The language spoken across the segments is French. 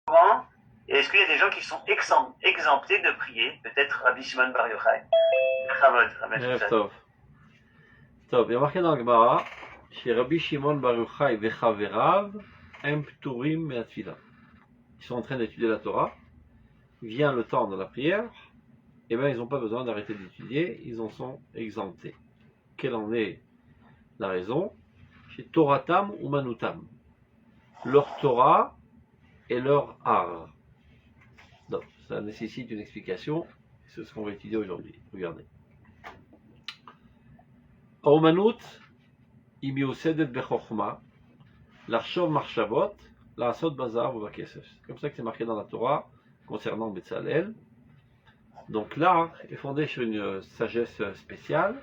Et est-ce qu'il y a des gens qui sont exemptés de prier? Peut-être Rabbi Shimon Bar Yochai. ערב טוב. טוב, il y a marqué dans la Gemara, שרבי שמעון בר יוחאי וחבריו הם פטורים מהתפילה. Ils sont en train d'étudier la Torah, vient le temps de la prière, et bien ils n'ont pas besoin d'arrêter d'étudier, ils en sont exemptés. Quelle en est la raison? Chez Toratam ou Manutam. Leur Torah et leur art. Donc, ça nécessite une explication, c'est ce qu'on va étudier aujourd'hui. Regardez. האומנות היא מיוסדת בחוכמה, לחשוב מחשבות, לעשות בזהב ובכסף. C'est comme ça que c'est marqué dans la Torah concernant Betzalel. Donc l'art est fondé sur une sagesse spéciale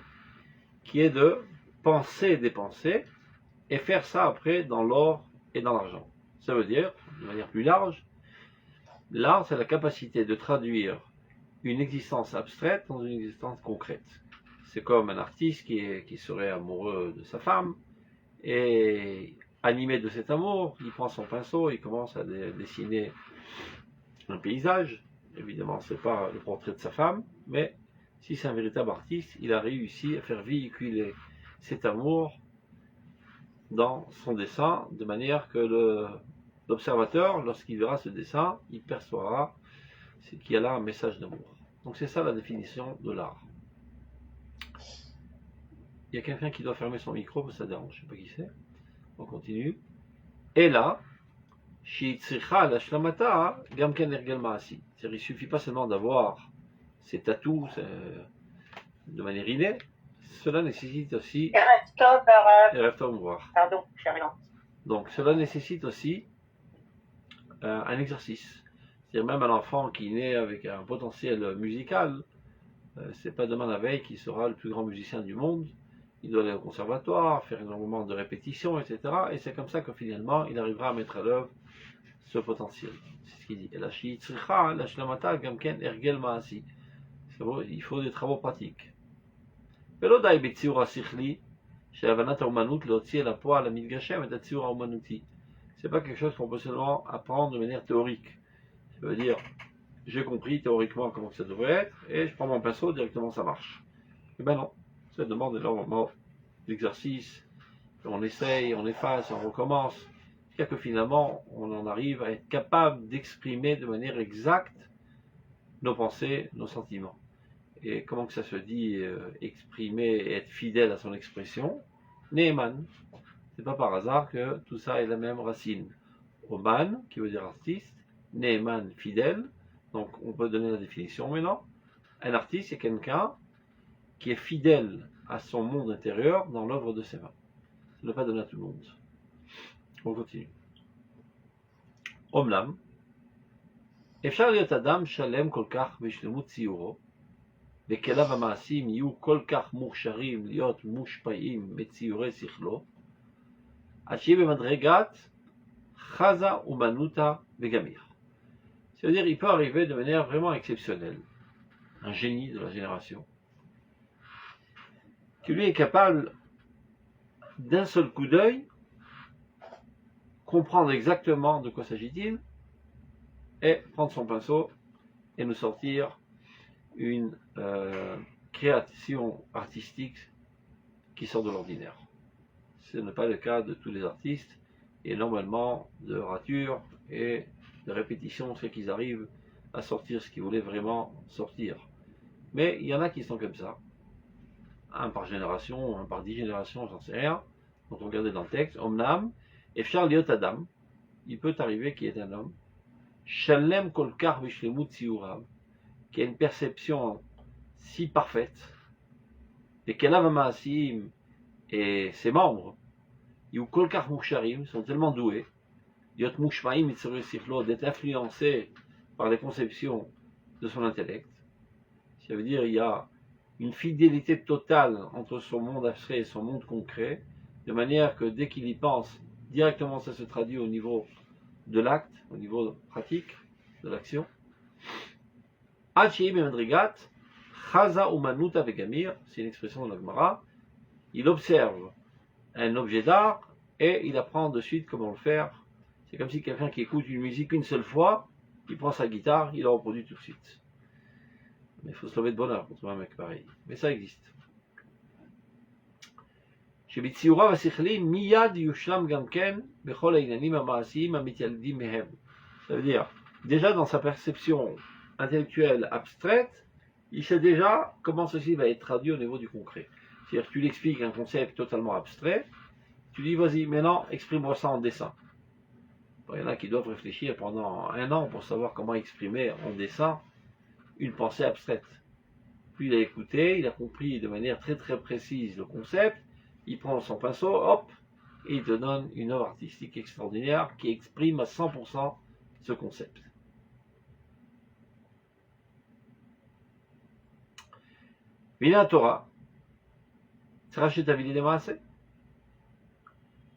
qui est de penser des pensées et faire ça après dans l'or et dans l'argent. Ça veut dire, de manière plus large, l'art c'est la capacité de traduire une existence abstraite dans une existence concrète. C'est comme un artiste qui serait amoureux de sa femme, et animé de cet amour, il prend son pinceau, il commence à dessiner un paysage. Évidemment, ce n'est pas le portrait de sa femme, mais si c'est un véritable artiste, il a réussi à faire véhiculer cet amour dans son dessin, de manière que l'observateur, lorsqu'il verra ce dessin, il percevra qu'il y a là un message d'amour. Donc c'est ça la définition de l'art. Il y a quelqu'un qui doit fermer son micro, ça dérange, je ne sais pas qui c'est. On continue. Et là, c'est-à-dire, il ne suffit pas seulement d'avoir ces tatous de manière innée, cela nécessite aussi. Pardon, je suis arrivant. Donc, cela nécessite aussi un exercice. C'est-à-dire, même un enfant qui naît avec un potentiel musical, c'est pas demain la veille qu'il sera le plus grand musicien du monde. Il doit aller au conservatoire, faire énormément de répétitions, etc. Et c'est comme ça que finalement, il arrivera à mettre à l'œuvre ce potentiel. C'est ce qu'il dit. Il faut des travaux pratiques. C'est pas quelque chose qu'on peut seulement apprendre de manière théorique. Ça veut dire, j'ai compris théoriquement comment ça devrait être, et je prends mon pinceau, directement ça marche. Et ben non. Ça demande énormément d'exercice, on essaye, on efface, on recommence, jusqu'à que finalement on en arrive à être capable d'exprimer de manière exacte nos pensées, nos sentiments. Et comment que ça se dit, exprimer et être fidèle à son expression? Neeman. C'est pas par hasard que tout ça est la même racine. Oman, qui veut dire artiste, Neeman, fidèle, donc on peut donner la définition maintenant. Un artiste, c'est quelqu'un qui est fidèle à son monde intérieur dans l'œuvre de ses mains. Ça ne doit pas donner à tout le monde. On continue. Omlam, אפשר להיות אדם שלם כל כך בשלמות ציורו, וכליו המעשים יהיו כל כך מוכשרים להיות מושפעים מציורי שכלו, עד שיהיה במדרגת חזה אומנותא וגמיר. C'est-à-dire, il peut arriver de manière vraiment exceptionnelle, un génie de la génération, qui lui est capable d'un seul coup d'œil comprendre exactement de quoi s'agit-il et prendre son pinceau et nous sortir une création artistique qui sort de l'ordinaire. Ce n'est pas le cas de tous les artistes, et normalement de rature et de répétition fait qu'ils arrivent à sortir ce qu'ils voulaient vraiment sortir. Mais il y en a qui sont comme ça. Un par génération, un par 10 générations, j'en sais rien. Donc on regarde dans le texte, Omnam, Efshar liot Adam, il peut arriver qu'il y ait un homme, Shalem kolkar vishlemut tsiurav, qui a une perception si parfaite, et Kelav Maasim et ses membres, Yu kolkar muksharim, sont tellement doués, Yot mushmaim mitzorei sichlo, d'être influencés par les conceptions de son intellect. Ça veut dire il y a une fidélité totale entre son monde abstrait et son monde concret, de manière que dès qu'il y pense, directement ça se traduit au niveau de l'acte, au niveau pratique de l'action. C'est une expression de la Gemara. Il observe un objet d'art et il apprend de suite comment le faire. C'est comme si quelqu'un qui écoute une musique une seule fois, il prend sa guitare, il la reproduit tout de suite. Mais il faut se lever de bonheur pour trouver un mec pareil. Mais ça existe. שבציורה והשכליים מיד יושלם גם כן בכל העניינים המעשיים המתיילדים מהם. Ça veut dire, déjà dans sa perception intellectuelle abstraite, il sait déjà comment ceci va être traduit au niveau du concret. C'est-à-dire que tu l'expliques un concept totalement abstrait, tu dis vas-y maintenant exprime-moi ça en dessin. Bon, il y en a qui doivent réfléchir pendant 1 an pour savoir comment exprimer en dessin une pensée abstraite. Puis il a écouté, il a compris de manière très très précise le concept, il prend son pinceau, hop, et il te donne une œuvre artistique extraordinaire qui exprime à 100% ce concept. Vina Torah,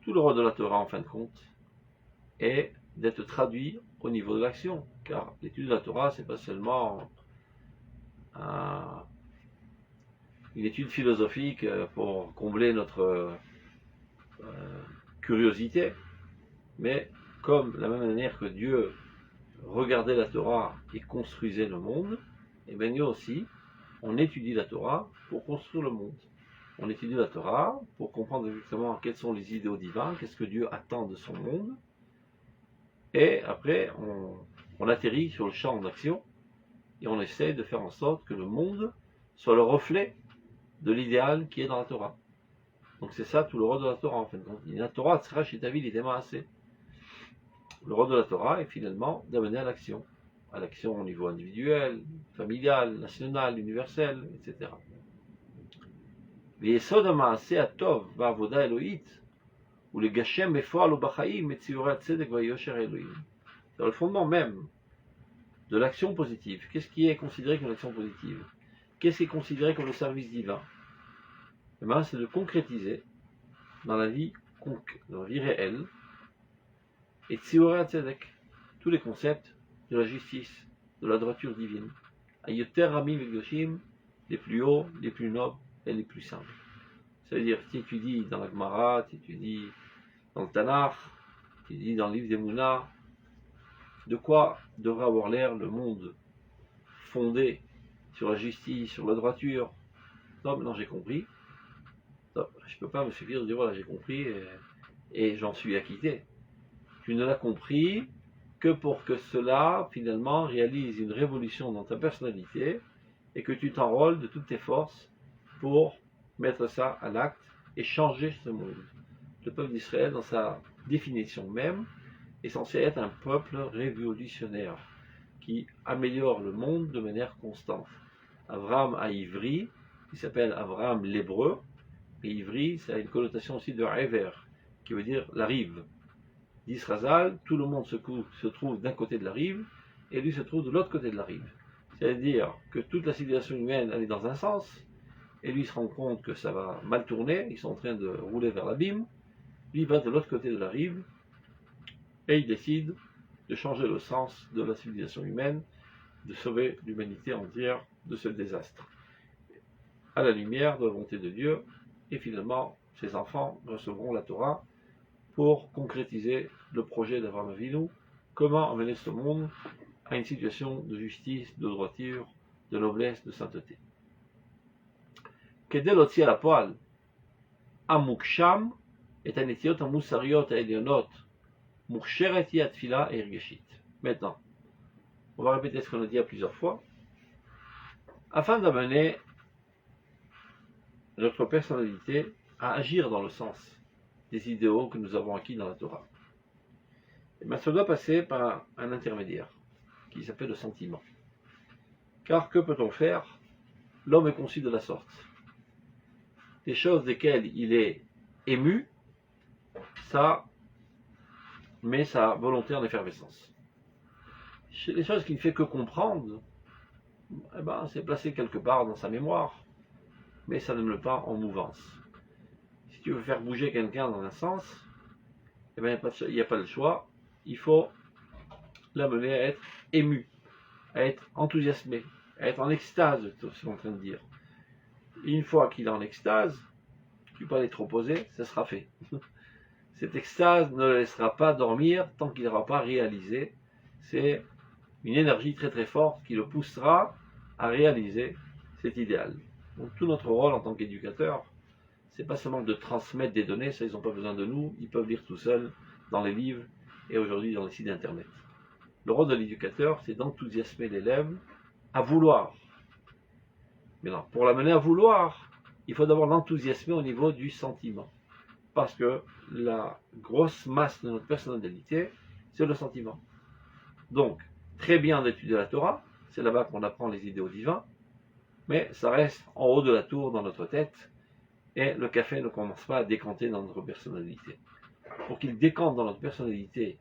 tout le rôle de la Torah en fin de compte est d'être traduit au niveau de l'action, car l'étude de la Torah c'est pas seulement une étude philosophique pour combler notre curiosité, mais comme la même manière que Dieu regardait la Torah et construisait le monde, et bien nous aussi, on étudie la Torah pour construire le monde. On étudie la Torah pour comprendre exactement quels sont les idéaux divins, qu'est-ce que Dieu attend de son monde, et après on atterrit sur le champ d'action et on essaie de faire en sorte que le monde soit le reflet de l'idéal qui est dans la Torah. Donc c'est ça tout le rôle de la Torah en fait. Donc, la Torah sera chez ta vie l'idéma assez. Le rôle de la Torah est finalement d'amener à l'action au niveau individuel, familial, national, universel, etc. ויסוד המעשה הטוב בעבודה האלוהית הוא לגשם בפועל ובחיים את ציורי הצדק והיושר האלוהים. C'est le fondement même de l'action positive. Qu'est-ce qui est considéré comme l'action positive? Qu'est-ce qui est considéré comme le service divin? Eh bien, c'est de concrétiser dans la vie réelle et tsiorei hatzedek, tous les concepts de la justice, de la droiture divine. Ayoter ramim v'kedoshim, les plus hauts, les plus nobles et les plus simples. C'est-à-dire, tu étudies dans la Gemara, tu étudies dans le Tanakh, tu étudies dans le livre d'Emouna, de quoi devrait avoir l'air le monde fondé sur la justice, sur la droiture. Non, maintenant j'ai compris. Non, je ne peux pas me suffire de dire voilà, j'ai compris et j'en suis acquitté. Tu ne l'as compris que pour que cela, finalement, réalise une révolution dans ta personnalité et que tu t'enrôles de toutes tes forces pour mettre ça à l'acte et changer ce monde. Le peuple d'Israël, dans sa définition même, est censé être un peuple révolutionnaire qui améliore le monde de manière constante. Abraham a Ivri, qui s'appelle Abraham l'hébreu, et Ivri, ça a une connotation aussi de Ever, qui veut dire la rive. D'Israël, tout le monde se trouve d'un côté de la rive, et lui se trouve de l'autre côté de la rive. C'est-à-dire que toute la civilisation humaine, elle est dans un sens, et lui se rend compte que ça va mal tourner, ils sont en train de rouler vers l'abîme, lui va de l'autre côté de la rive, et il décide de changer le sens de la civilisation humaine, de sauver l'humanité entière de ce désastre. À la lumière de la volonté de Dieu, et finalement, ses enfants recevront la Torah pour concrétiser le projet d'Abraham Avinu, comment amener ce monde à une situation de justice, de droiture, de noblesse, de sainteté. כדי להוציא על הפועל המוגשם את הנטיות המוסריות העליונות מוכשרת היא התפילה ההרגשית. Maintenant, on va répéter ce qu'on a dit à plusieurs fois, afin d'amener notre personnalité à agir dans le sens des idéaux que nous avons acquis dans la Torah. Et bien, ça doit passer par un intermédiaire qui s'appelle le sentiment. Car que peut-on faire? L'homme est conçu de la sorte. Des choses desquelles il est ému, ça met sa volonté en effervescence. Les choses qu'il ne fait que comprendre, eh ben, c'est placé quelque part dans sa mémoire, mais ça ne le met pas en mouvance. Si tu veux faire bouger quelqu'un dans un sens, eh ben, il n'y a pas le choix, il faut l'amener à être ému, à être enthousiasmé, à être en extase de ce qu'on est en train de dire. Et une fois qu'il est en extase, tu peux pas aller trop poser, ça sera fait. Cette extase ne le laissera pas dormir tant qu'il n'aura pas réalisé. C'est une énergie très très forte qui le poussera à réaliser cet idéal. Donc tout notre rôle en tant qu'éducateur, c'est pas seulement de transmettre des données, ça ils n'ont pas besoin de nous, ils peuvent lire tout seuls dans les livres et aujourd'hui dans les sites internet. Le rôle de l'éducateur, c'est d'enthousiasmer l'élève à vouloir. Mais non, pour l'amener à vouloir, il faut d'abord l'enthousiasmer au niveau du sentiment. Parce que la grosse masse de notre personnalité, c'est le sentiment. Donc, très bien d'étudier la Torah, c'est là-bas qu'on apprend les idéaux divins, mais ça reste en haut de la tour dans notre tête, et le café ne commence pas à décanter dans notre personnalité. Pour qu'il décante dans notre personnalité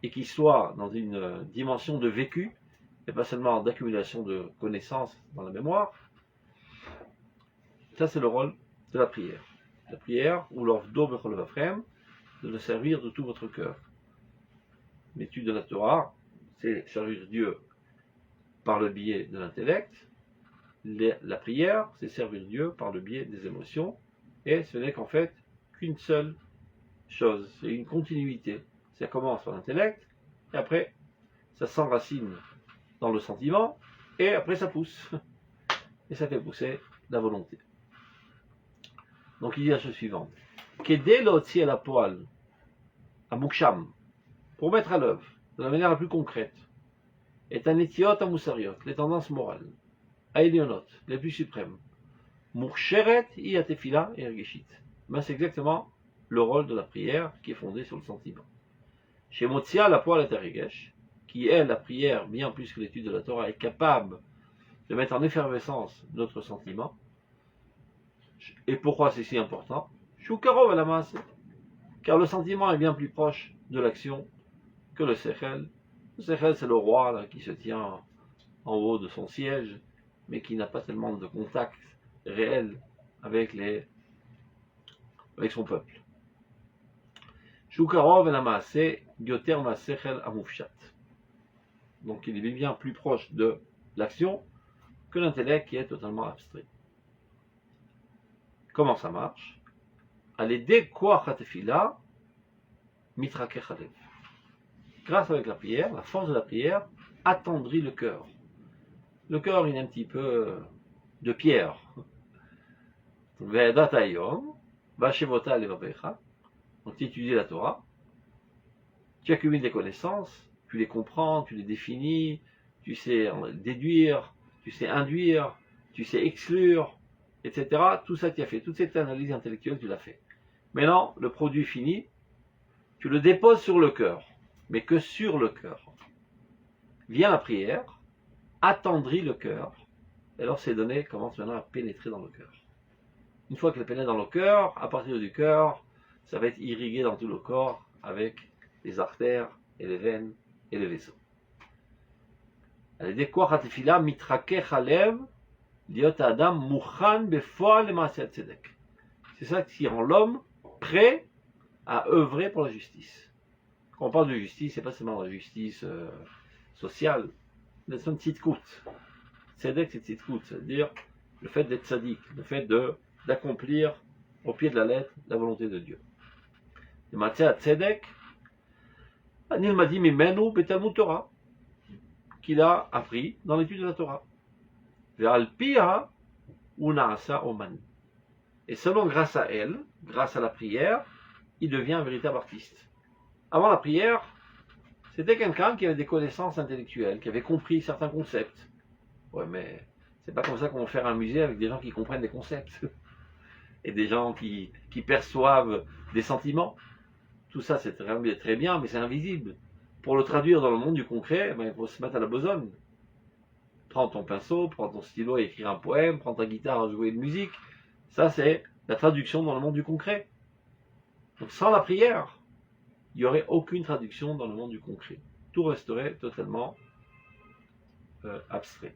et qu'il soit dans une dimension de vécu, et pas seulement d'accumulation de connaissances dans la mémoire, ça c'est le rôle de la prière. La prière, ou l'ordo bechol vafrem, de le servir de tout votre cœur. L'étude de la Torah, c'est servir Dieu par le biais de l'intellect. La prière, c'est servir Dieu par le biais des émotions. Et ce n'est qu'en fait qu'une seule chose. C'est une continuité. Ça commence par l'intellect, et après, ça s'enracine dans le sentiment, et après ça pousse. Et ça fait pousser la volonté. Donc il dit la chose suivante. Kedé l'otzi à la poêle, à Muksham, pour mettre à l'œuvre, de la manière la plus concrète, est un étiot à moussariot, les tendances morales, à Elionot, les plus suprêmes. Mursheret i atefila et ergeshit. Ben, c'est exactement le rôle de la prière qui est fondée sur le sentiment. Chez Motzia, la poêle est ergesh, qui est la prière, bien plus que l'étude de la Torah, est capable de mettre en effervescence notre sentiment. Et pourquoi c'est si important? Shukarov à la masse, car le sentiment est bien plus proche de l'action que le sechel. Le sechel, c'est le roi là, qui se tient en haut de son siège, mais qui n'a pas tellement de contact réel avec son peuple. Shukarov à la masse, Gyoter ma sechel amufshat. Donc il est bien plus proche de l'action que l'intellect qui est totalement abstrait. Comment ça marche? Grâce avec la prière, la force de la prière attendrit le cœur. Le cœur, il est un petit peu de pierre. Donc tu étudies la Torah, tu accumules des connaissances, tu les comprends, tu les définis, tu sais déduire, tu sais induire, tu sais exclure, etc. Tout ça tu as fait, toute cette analyse intellectuelle tu l'as fait. Maintenant, le produit fini, tu le déposes sur le cœur, mais que sur le cœur. Vient la prière, attendrit le cœur, et alors ces données commencent maintenant à pénétrer dans le cœur. Une fois qu'elles pénètrent dans le cœur, à partir du cœur, ça va être irrigué dans tout le corps avec les artères et les veines et les vaisseaux. C'est ça qui rend l'homme prêt à œuvrer pour la justice. Quand on parle de justice, c'est pas seulement la justice sociale, c'est une petite coûte. Tzedek, c'est petite coûte, c'est-à-dire le fait d'être sadique, le fait d'accomplir au pied de la lettre la volonté de Dieu. Le matzah tzedek, Anil m'a dit Mimenu betalmud Torah, qu'il a appris dans l'étude de la Torah. Ve'al piha unaasa oman. Et seulement grâce à elle, grâce à la prière, il devient un véritable artiste. Avant la prière, c'était quelqu'un qui avait des connaissances intellectuelles, qui avait compris certains concepts. Ouais, mais c'est pas comme ça qu'on va faire un musée avec des gens qui comprennent des concepts. Et des gens qui perçoivent des sentiments. Tout ça, c'est très bien, mais c'est invisible. Pour le traduire dans le monde du concret, il faut se mettre à la besogne. Prends ton pinceau, prends ton stylo à écrire un poème, prends ta guitare à jouer une musique. Ça, c'est la traduction dans le monde du concret. Donc sans la prière, il n'y aurait aucune traduction dans le monde du concret. Tout resterait totalement abstrait.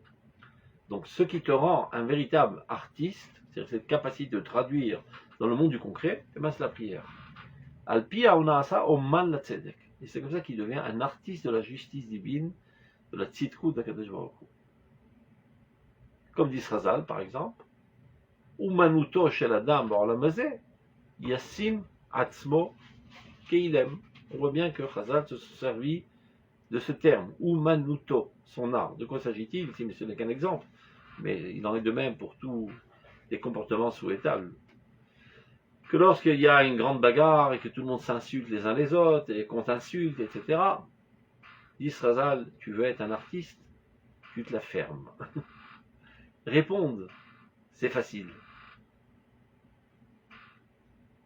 Donc ce qui te rend un véritable artiste, c'est cette capacité de traduire dans le monde du concret, c'est la prière. Al-Pi Aunasa Oman la Tzedek. Et c'est comme ça qu'il devient un artiste de la justice divine, de la Tzidkut d'Akadosh Baruch Hu. Comme dit Srazal, par exemple, Umanuto shel Adam ba'olam hazeh, Yassim Atzmo Keilem. On voit bien que Chazal se servit de ce terme, Umanuto, son art. De quoi s'agit-il ici? Mais ce n'est qu'un exemple, mais il en est de même pour tous les comportements souhaitables. Que lorsqu'il y a une grande bagarre et que tout le monde s'insulte les uns les autres et qu'on t'insulte, etc., dit Chazal, tu veux être un artiste, tu te la fermes. Répondre, c'est facile.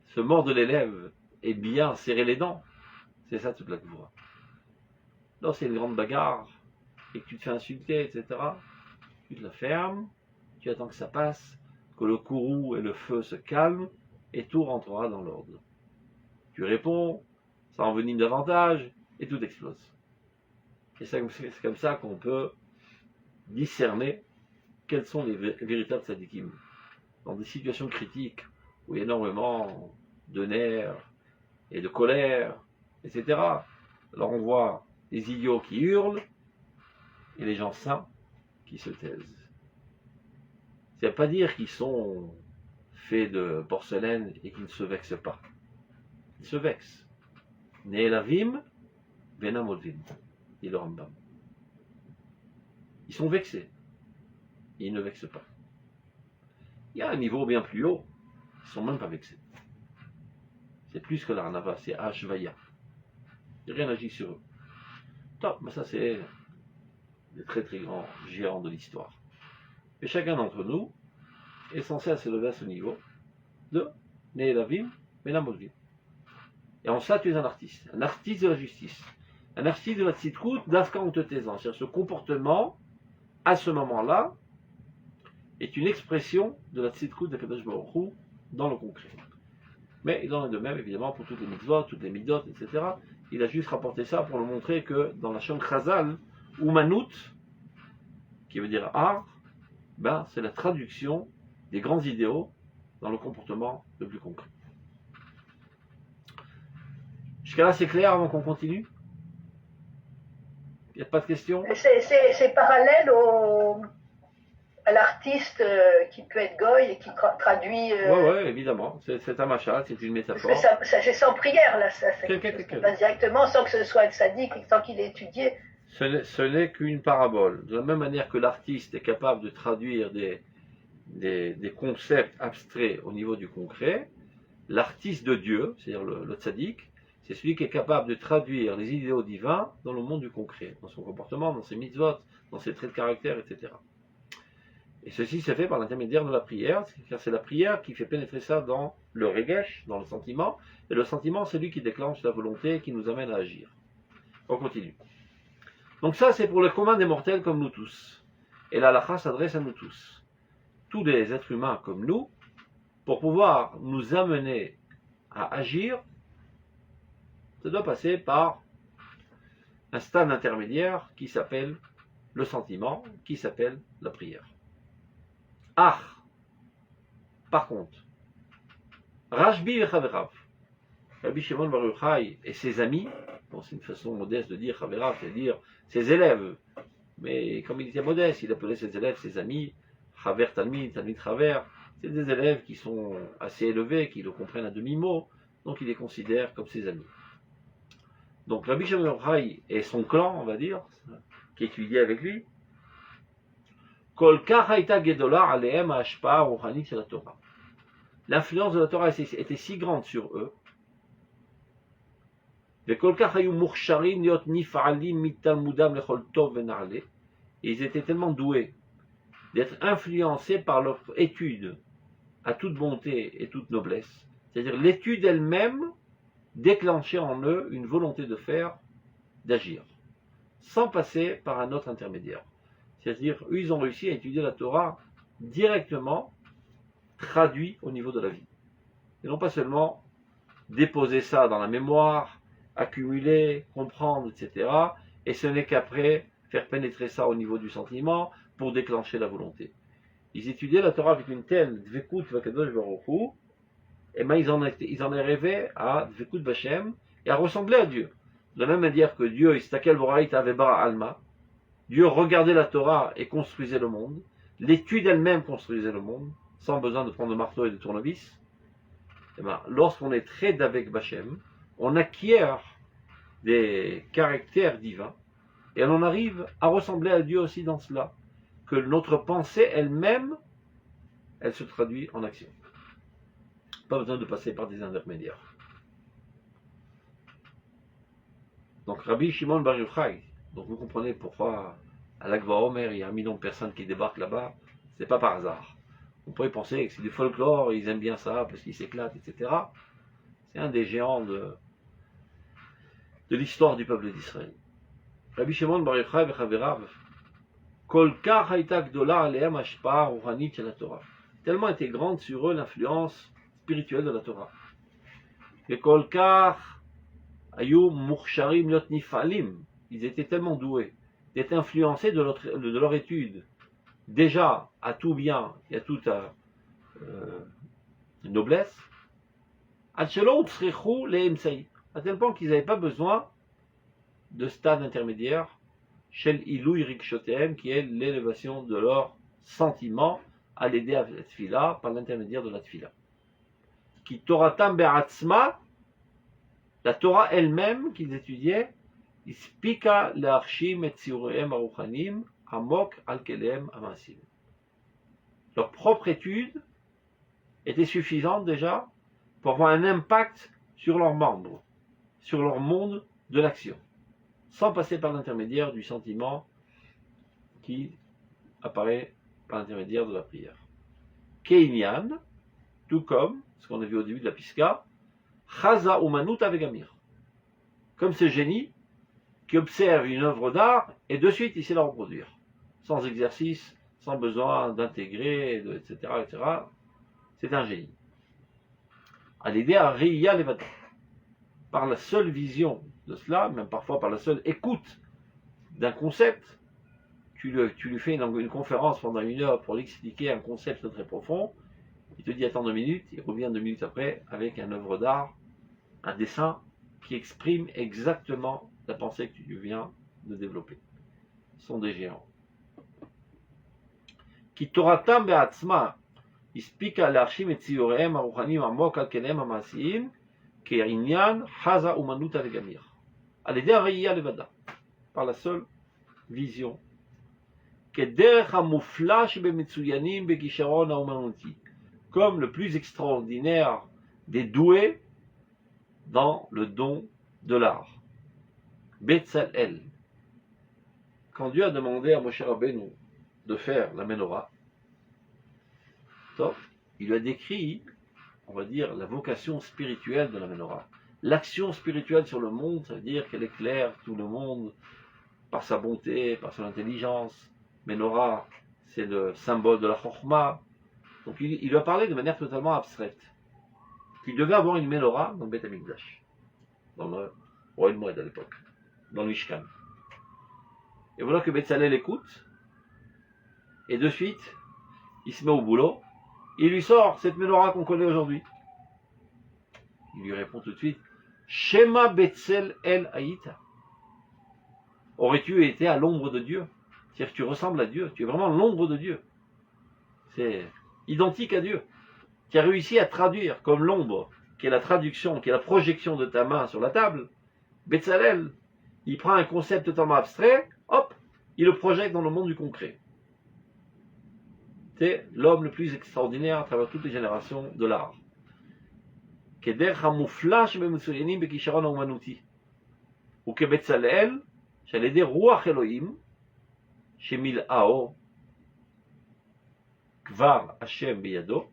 Se mordre les lèvres et bien serrer les dents, c'est ça toute la gvoura. Lorsqu'il y a une grande bagarre et que tu te fais insulter, etc., tu te la fermes, tu attends que ça passe, que le courroux et le feu se calment, et tout rentrera dans l'ordre. Tu réponds, ça envenime davantage, et tout explose. Et c'est comme ça qu'on peut discerner quels sont les véritables tzadikim. Dans des situations critiques, où il y a énormément de nerfs et de colère, etc. Alors on voit les idiots qui hurlent, et les gens sains qui se taisent. Ça ne veut pas dire qu'ils sont faits de porcelaine et qu'ils ne se vexent pas. Ils se vexent. Ne'elavim benamodvim, dit le Rambam. Ils sont vexés. Et ils ne vexent pas. Il y a un niveau bien plus haut. Ils ne sont même pas vexés. C'est plus que l'arnava, c'est Ashvaya. Il n'y a rien agi sur eux. Top, mais ça c'est des très très grands géants de l'histoire. Et chacun d'entre nous est censé se lever à ce niveau de Ne'elavim benamodvim. Et en ça, tu es un artiste de la justice, un artiste de la tzidkout, d'Afka en te taisant. C'est-à-dire ce comportement, à ce moment-là, est une expression de la tzidkout de Kadosh Baruch Hu dans le concret. Mais il en est de même, évidemment, pour toutes les mitzvot, toutes les midot, etc. Il a juste rapporté ça pour nous montrer que dans la Shon Chazal, Umanut, qui veut dire art, ben, c'est la traduction des grands idéaux dans le comportement le plus concret. Jusqu'à là, c'est clair avant qu'on continue? Il n'y a pas de questions? C'est parallèle à l'artiste qui peut être goy et qui traduit. Oui, évidemment. C'est un machal, c'est une métaphore. Parce que c'est sans prière, là. Ça passe directement sans que ce soit un sadique, sans qu'il ait étudié. Ce n'est qu'une parabole. De la même manière que l'artiste est capable de traduire des concepts abstraits au niveau du concret, l'artiste de Dieu, c'est-à-dire le tzaddik, c'est celui qui est capable de traduire les idéaux divins dans le monde du concret, dans son comportement, dans ses mitzvot, dans ses traits de caractère, etc. Et ceci se fait par l'intermédiaire de la prière, car c'est la prière qui fait pénétrer ça dans le regesh, dans le sentiment, et le sentiment, c'est lui qui déclenche la volonté, qui nous amène à agir. On continue. Donc ça, c'est pour le commun des mortels comme nous tous. Et la halakha s'adresse à nous tous. Tous les êtres humains comme nous, pour pouvoir nous amener à agir, ça doit passer par un stade intermédiaire qui s'appelle le sentiment, qui s'appelle la prière. Ah, par contre, Rashbi et Chaverav, Rabbi Shimon Bar Yochai et ses amis, bon, c'est une façon modeste de dire Chaverav, c'est dire ses élèves, mais comme il était modeste, il appelait ses élèves ses amis, Chaver Talmid, Talmid Chaver, c'est des élèves qui sont assez élevés, qui le comprennent à demi-mot, donc il les considère comme ses amis. Donc Rabbi Shimon Bar Yochai et son clan, on va dire, qui étudiait avec lui, l'influence de la Torah était si grande sur eux, et ils étaient tellement doués d'être influencés par leur étude à toute bonté et toute noblesse, c'est-à-dire l'étude elle-même déclenchait en eux une volonté de faire, d'agir, sans passer par un autre intermédiaire. C'est-à-dire, eux, ils ont réussi à étudier la Torah directement, traduit au niveau de la vie. Et non pas seulement déposer ça dans la mémoire, accumuler, comprendre, etc. Et ce n'est qu'après faire pénétrer ça au niveau du sentiment pour déclencher la volonté. Ils étudiaient la Torah avec une telle dvekut vakadosh baruch hu, et ben ils en arrivaient à dvekut b'Hashem et à ressembler à Dieu. De la même manière que Dieu, istakel voraïta vebara alma, Dieu regardait la Torah et construisait le monde. L'étude elle-même construisait le monde, sans besoin de prendre de marteau et de tournevis. Et ben, lorsqu'on est très d'avec Bachem, on acquiert des caractères divins et on en arrive à ressembler à Dieu aussi dans cela, que notre pensée elle-même, elle se traduit en action. Pas besoin de passer par des intermédiaires. Donc Rabbi Shimon Bar Yochai, donc vous comprenez pourquoi à l'Akva Omer il y a 1 million de personnes qui débarquent là-bas, c'est pas par hasard. On pourrait penser que c'est du folklore, ils aiment bien ça parce qu'ils s'éclatent, etc. C'est un des géants de l'histoire du peuple d'Israël. Rabbi Shimon Bar Yochai v'chaverav, kol kach hayta gdola alehem hashpa'a ruhanit shel Torah. Tellement était grande sur eux l'influence spirituelle de la Torah. Et kol kach hayu mukhsharim lot nifalim. Ils étaient tellement doués d'être influencés de leur étude, déjà à tout bien et à toute noblesse, à tel point qu'ils n'avaient pas besoin de stade intermédiaire, shel ilui rikshotem, qui est l'élévation de leurs sentiments à l'aider à la tfila par l'intermédiaire de la tfila. Qui toratam be'atzma, la Torah elle-même qu'ils étudiaient, ispika le'arshim et tziurehem aruchanim amok al kelehem amasim. Leur propre étude était suffisante déjà pour avoir un impact sur leurs membres, sur leur monde de l'action, sans passer par l'intermédiaire du sentiment qui apparaît par l'intermédiaire de la prière. Keinyan, tout comme ce qu'on a vu au début de la Piska, Chaza umanut avegamir, comme ce génie qui observe une œuvre d'art et de suite il sait la reproduire, sans exercice, sans besoin d'intégrer, etc., etc. C'est un génie. À l'aider à Riya Levada, par la seule vision de cela, même parfois par la seule écoute d'un concept, tu lui fais une conférence pendant 1 heure pour lui expliquer un concept très profond, il te dit attends 2 minutes, il revient 2 minutes après avec une œuvre d'art, un dessin qui exprime exactement la pensée que tu viens de développer. Ce sont des géants. Ki toratam be'atzma ispika l'arshim et tziurehem aruchanim amok al kelehem amasiim ke'inyan haza umanut avegamir. Al yedei ha'reiyah levada, par la seule vision. Kederech hamufla shebemitzuyanim bekisharon ha'umanuti, comme le plus extraordinaire des doués dans le don de l'art. Betzalel. Quand Dieu a demandé à Moshe Rabbeinu de faire la menorah, il lui a décrit, on va dire, la vocation spirituelle de la menorah. L'action spirituelle sur le monde, ça veut dire qu'elle éclaire tout le monde par sa bonté, par son intelligence. Menorah, c'est le symbole de la chokhmah. Donc il lui a parlé de manière totalement abstraite. Qu'il devait avoir une menorah dans le Beth Amikdash, dans le Roi Moed à l'époque, dans le Mishkan. Et voilà que Betzalel écoute, et de suite, il se met au boulot, il lui sort cette menorah qu'on connaît aujourd'hui. Il lui répond tout de suite, Shema Betzel El Haïta. Aurais-tu été à l'ombre de Dieu? C'est-à-dire que tu ressembles à Dieu, tu es vraiment l'ombre de Dieu. C'est identique à Dieu. Tu as réussi à traduire comme l'ombre, qui est la traduction, qui est la projection de ta main sur la table. Betzalel, il prend un concept totalement abstrait, hop, il le projette dans le monde du concret. C'est l'homme le plus extraordinaire à travers toutes les générations de l'art. Keder hamufla shebemitzuyanim bekisharon ha'umanuti. Ou que Betzalel, j'allais dire Ruach Elohim, shemil'ao kvar Hashem biyado,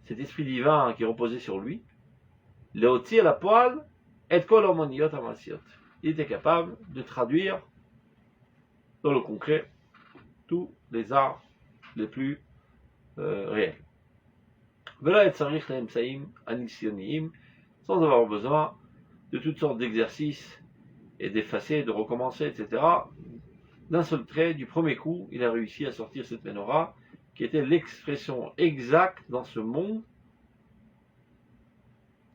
cet esprit divin qui reposait sur lui, leotzi à la poêle, et kol harmoniot amasiot. Il était capable de traduire dans le concret tous les arts les plus réels. Vela et tzarich le'emsaim anisyoniyim, sans avoir besoin de toutes sortes d'exercices et d'effacer, de recommencer, etc. D'un seul trait, du premier coup, il a réussi à sortir cette menorah qui était l'expression exacte dans ce monde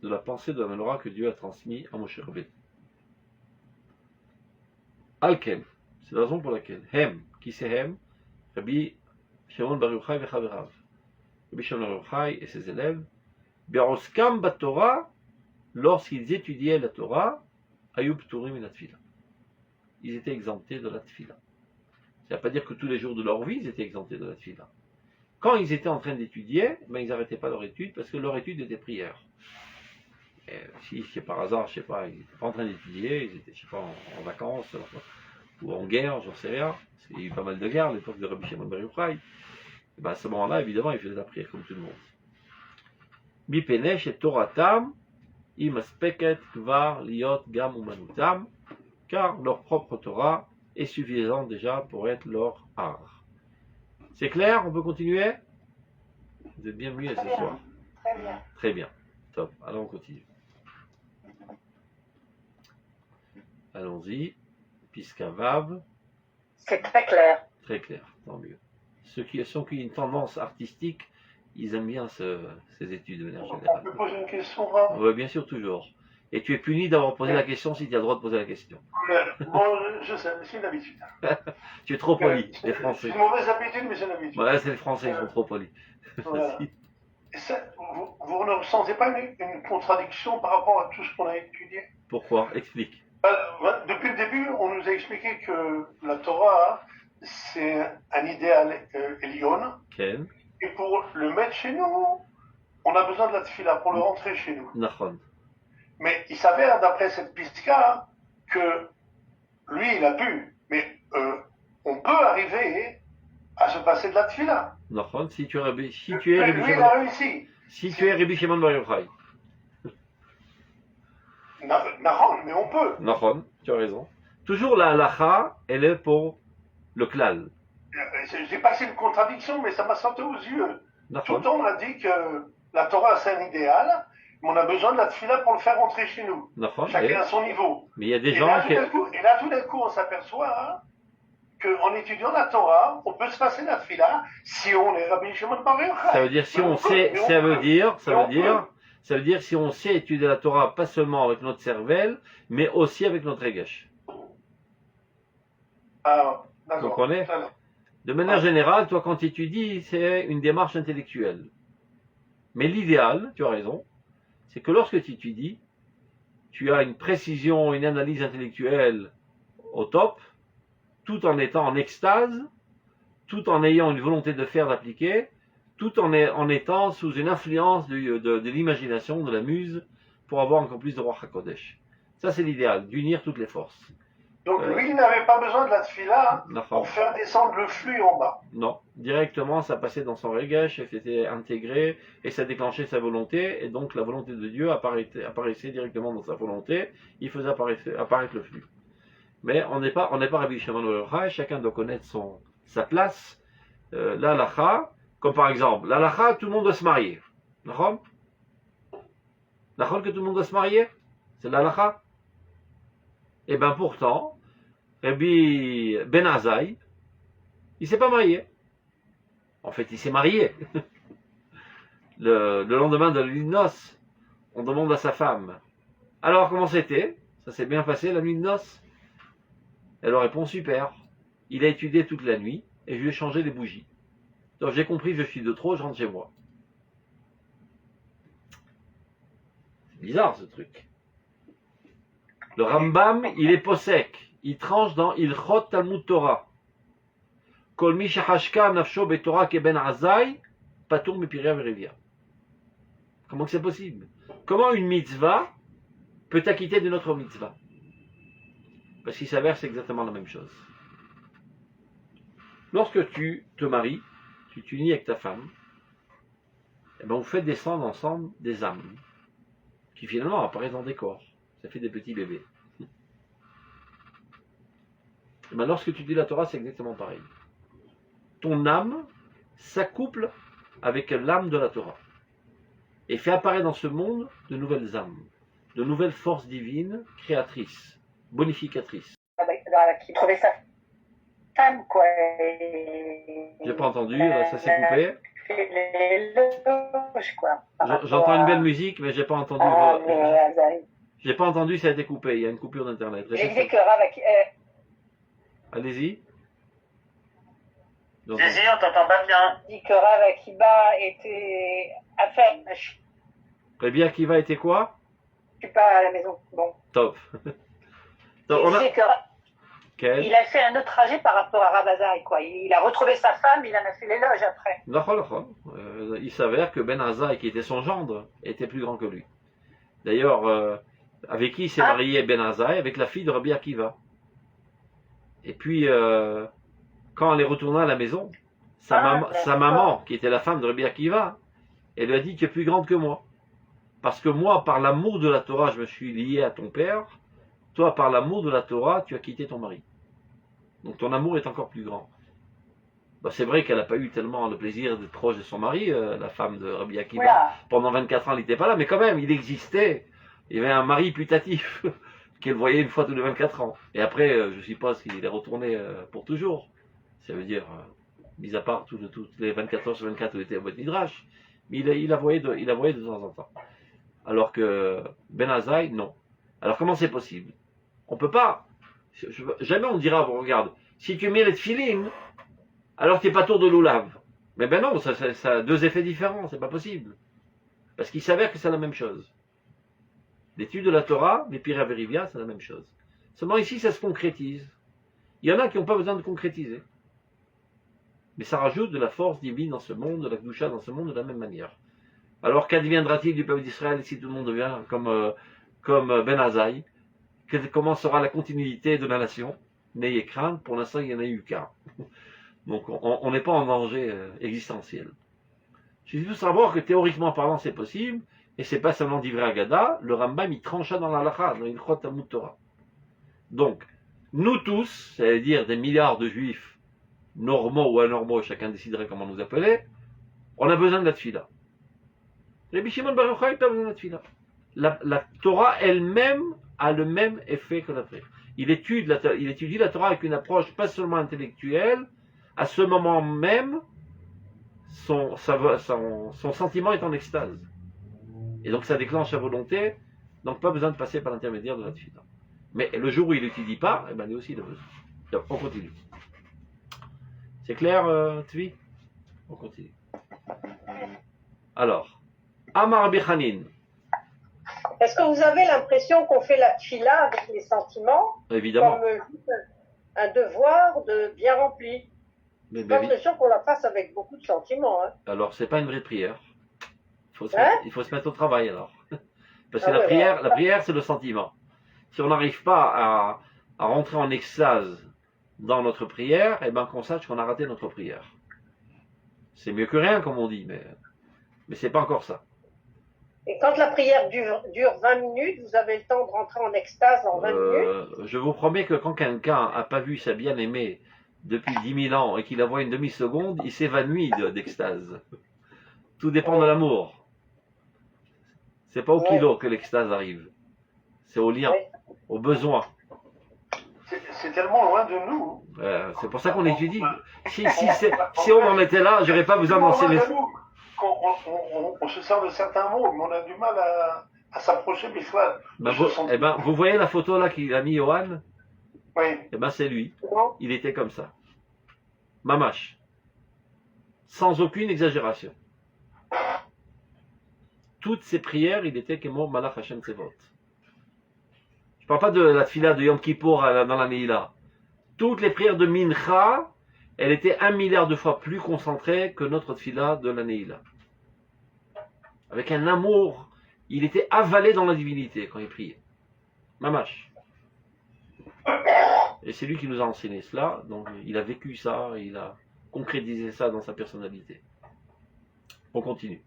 de la pensée de la menorah que Dieu a transmis à Moshe Rabbeinu. Alken, c'est la raison pour laquelle Hem, qui c'est Hem? Rabbi Shimon Bar Yochai v'chaverav. Rabbi Shimon Bar Yochai et ses élèves, Be'oskam b'Torah lorsqu'ils étudiaient la Torah, Ayub Turim et la Tfila. Ils étaient exemptés de la Tfila. Ça ne veut pas dire que tous les jours de leur vie, ils étaient exemptés de la Tfila. Quand ils étaient en train d'étudier, ben, ils n'arrêtaient pas leur étude parce que leur étude était prière. Et si c'est par hasard, je sais pas, ils n'étaient pas en train d'étudier, ils étaient, je sais pas, en vacances ou en guerre, j'en sais rien. Parce qu'il y a eu pas mal de guerres à l'époque de Rabbi Shimon Bar Yochai. Et ben, à ce moment-là, évidemment, ils faisaient la prière comme tout le monde. Mipenesh et Toratam, imaspeket kvar liot gam umanutam, car leur propre Torah est suffisante déjà pour être leur art. C'est clair? On peut continuer? Vous êtes bienvenus ce soir. Très bien. Très bien. Top. Alors on continue. Allons-y. Pisca Vav. C'est très clair. Très clair. Tant mieux. Ceux qui ont une tendance artistique, ils aiment bien ces études de manière On générale. peut poser une question, Rav? Oui, bien sûr, toujours. Et tu es puni d'avoir posé la question si tu as le droit de poser la question. Bon, je sais, mais c'est une habitude. Tu es trop poli, les Français. C'est une mauvaise habitude, mais c'est une habitude. Ouais, c'est les Français, ils sont trop polis. Voilà. Vas-y. Et ça, vous ne ressentez pas une contradiction par rapport à tout ce qu'on a étudié? Pourquoi? Explique. Depuis le début, on nous a expliqué que la Torah, c'est un idéal Elion, Ken. et pour le mettre chez nous, on a besoin de la tefila pour le rentrer chez nous. Nachon. Mais il s'avère, d'après cette pisca, que lui, il a pu, mais on peut arriver à se passer de la tefila. Nachon, si tu es Rabbi Lui, il a réussi. Si tu es Rabbi Shimon Bar Yochai. Nahon, mais on peut. Nachon, tu as raison. Toujours la halacha, elle est pour le klal. J'ai passé une contradiction, mais ça m'a sauté aux yeux. Nachon. Tout le temps, on a dit que la Torah, c'est un idéal, mais on a besoin de la tefila pour le faire rentrer chez nous. Nachon. Chacun à son niveau. Mais il y a des Et gens là, qui... tout d'un coup, on s'aperçoit qu'en étudiant la Torah, on peut se passer de la tefila si on est Rabbi Shimon Bar Yochai. Ça veut dire si Mais on sait, peut, ça veut dire si on sait étudier la Torah pas seulement avec notre cervelle, mais aussi avec notre regesh. Ah, d'accord. Vous comprenez? Alors, De manière générale, toi quand tu étudies, c'est une démarche intellectuelle. Mais l'idéal, tu as raison, c'est que lorsque tu étudies, tu as une précision, une analyse intellectuelle au top, tout en étant en extase, tout en ayant une volonté de faire, d'appliquer, tout en étant sous une influence de l'imagination, de la muse, pour avoir encore plus de Ruach HaKodesh. Ça, c'est l'idéal, d'unir toutes les forces. donc lui, il n'avait pas besoin de la tefila Nachon. pour faire descendre le flux en bas. Non, directement, ça passait dans son regesh, et c'était intégré, et ça déclenchait sa volonté, et donc la volonté de Dieu apparaissait directement dans sa volonté, il faisait apparaître le flux. Mais on n'est pas Rabbi Shimon Bar Yochai, chacun doit connaître sa place. L'halakha, comme par exemple, l'halakha, tout le monde doit se marier. Nachon? Nachon que tout le monde doit se marier? C'est l'halakha? Et bien pourtant, Rabbi Ben Azaï, il s'est pas marié. En fait, il s'est marié. Le lendemain de la nuit de noces, on demande à sa femme, alors comment c'était? Ça s'est bien passé la nuit de noces? Elle leur répond super. Il a étudié toute la nuit et je lui ai changé les bougies. Donc j'ai compris, je suis de trop, je rentre chez moi. C'est bizarre ce truc. Le Rambam, il est possèque. Il tranche dans Ilchot Talmud Torah. Kol mi shehashka nafsho betorah keben azai, patur mipiria verivia. Comment que c'est possible? Comment une mitzvah peut t'acquitter d'une autre mitzvah? Parce qu'il s'avère que c'est exactement la même chose. Lorsque tu te maries, tu t'unis avec ta femme, et ben vous faites descendre ensemble des âmes qui finalement apparaissent dans des corps. Ça fait des petits bébés. Et ben lorsque tu dis la Torah, c'est exactement pareil. Ton âme s'accouple avec l'âme de la Torah et fait apparaître dans ce monde de nouvelles âmes, de nouvelles forces divines, créatrices, bonificatrices. Qui trouvait sa femme, quoi. J'ai pas entendu, là, ça s'est coupé. L'éloge, quoi. J'entends une belle musique, mais j'ai pas entendu. Azaï. J'ai pas entendu, ça a été coupé. Il y a une coupure d'internet. J'ai dit que Rav Allez-y. Donc, Jésus, on t'entend pas bien. dit que Rav Akiba était à faire. Rabbi Akiva était quoi? suis pas à la maison. Bon. Top. Donc, on a... C'est que Quel il a fait un autre trajet par rapport à Rabazai, quoi. Il a retrouvé sa femme, il en a fait l'éloge après. D'accord. Il s'avère que Ben Azaï, qui était son gendre, était plus grand que lui. D'ailleurs, avec qui il s'est marié Ben Azaï? Avec la fille de Rabbi Akiva. Et puis, quand elle est retournée à la maison, sa maman, qui était la femme de Rabbi Akiva, elle lui a dit: tu es plus grande que moi. Parce que moi, par l'amour de la Torah, je me suis lié à ton père. Toi, par l'amour de la Torah, tu as quitté ton mari. Donc ton amour est encore plus grand. Bah, c'est vrai qu'elle n'a pas eu tellement le plaisir d'être proche de son mari, la femme de Rabbi Akiva. Voilà. Pendant 24 ans, elle n'était pas là, mais quand même, il existait. Il y avait un mari putatif qu'elle voyait une fois tous les 24 ans. Et après, je suppose qu'il est retourné pour toujours. Ça veut dire, mis à part toutes les 24 heures sur 24 où il était à Beth Midrash, mais il la voyait de temps en temps. Alors que Ben Azaï, non. Alors comment c'est possible? On peut pas. Jamais on dira, bon, regarde, si tu mets les tefilines, alors tu n'es pas tour de l'oulav. Mais ben non, ça a deux effets différents, c'est pas possible. Parce qu'il s'avère que c'est la même chose. L'étude de la Torah, les Pira Verivia, c'est la même chose. Seulement ici, ça se concrétise. Il y en a qui n'ont pas besoin de concrétiser. Mais ça rajoute de la force divine dans ce monde, de la Kedusha dans ce monde de la même manière. Alors qu'adviendra-t-il du peuple d'Israël si tout le monde devient comme Ben Azaï? Comment sera la continuité de la nation? N'ayez crainte, pour l'instant il n'y en a eu qu'un. Donc on n'est pas en danger existentiel. Je veux savoir que théoriquement parlant c'est possible, et c'est pas seulement d'Ivre Agada, le Rambam il trancha dans la Lacha, dans l'Ilchot Talmud Torah. Donc, nous tous, c'est-à-dire des milliards de juifs, normaux ou anormaux, chacun déciderait comment nous appeler, on a besoin de la tfila. Rabbi Shimon Bar Yochai n'a pas besoin de la tfila. La Torah elle-même a le même effet que la prière. Il étudie la Torah avec une approche pas seulement intellectuelle. À ce moment même, son sentiment est en extase. Et donc ça déclenche sa volonté, donc pas besoin de passer par l'intermédiaire de la tfila. Mais le jour où il n'étudie pas, eh ben, lui aussi il a besoin. Donc on continue. C'est clair, Tvi? On continue. Alors, Amar Rabbi Chanin. Est-ce que vous avez l'impression qu'on fait la tfila avec les sentiments? Évidemment. Comme un devoir de bien rempli. J'ai l'impression qu'on la fasse avec beaucoup de sentiments. Hein. Alors, c'est pas une vraie prière. Il faut se mettre au travail alors. Parce que la prière, c'est le sentiment. Si on n'arrive pas à rentrer en extase dans notre prière, eh ben qu'on sache qu'on a raté notre prière. C'est mieux que rien, comme on dit, mais c'est pas encore ça. Et quand la prière dure 20 minutes, vous avez le temps de rentrer en extase en 20 minutes? Je vous promets que quand quelqu'un n'a pas vu sa bien-aimée depuis 10 000 ans et qu'il la voit une demi-seconde, il s'évanouit d'extase. Tout dépend de l'amour. C'est pas au kilo que l'extase arrive. C'est au lien, au besoin. C'est tellement loin de nous. C'est pour ça qu'on étudie. Si on en était là, j'aurais pas besoin d'enseigner. On se sert de certains mots, mais on a du mal à s'approcher des fois. Vous voyez la photo là qu'il a mis Johan? Oui. Eh ben c'est lui. Il était comme ça. Mamash. Sans aucune exagération. Toutes ses prières, il était comme Malach Hashem Tsevot. Je ne parle pas de la tfila de Yom Kippour dans la Neila. Toutes les prières de Mincha, elle était 1 milliard de fois plus concentrée que notre tfila de la Neila. Avec un amour, il était avalé dans la divinité quand il priait. Mamash. Et c'est lui qui nous a enseigné cela, donc il a vécu ça, il a concrétisé ça dans sa personnalité. On continue.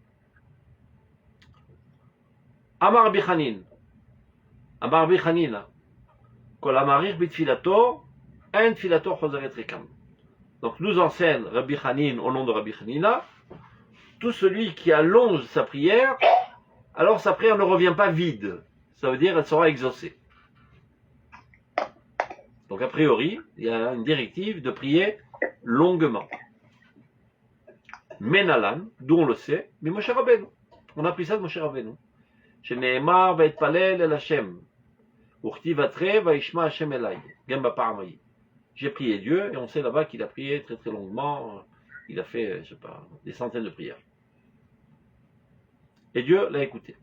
Amar Rabbi Chanin. Amar Rabbi Chanin. Kol amarir bitfilato, en tfilato chozeret rikam. Donc nous enseigne Rabbi Chanin au nom de Rabbi Chanina, tout celui qui allonge sa prière, alors sa prière ne revient pas vide. Ça veut dire qu'elle sera exaucée. Donc a priori, il y a une directive de prier longuement. Menalan, d'où on le sait, mais Moshe Rabbeinu. On a pris ça de Moshe Rabbeinu. Sheneemar va'etpalel el Hashem. Uchtivatre va'ishma Hashem elai. Gem ba'pa'am hayi. J'ai prié Dieu, et on sait là-bas qu'il a prié très très longuement. Il a fait, je sais pas, des centaines de prières. Et Dieu l'a écouté.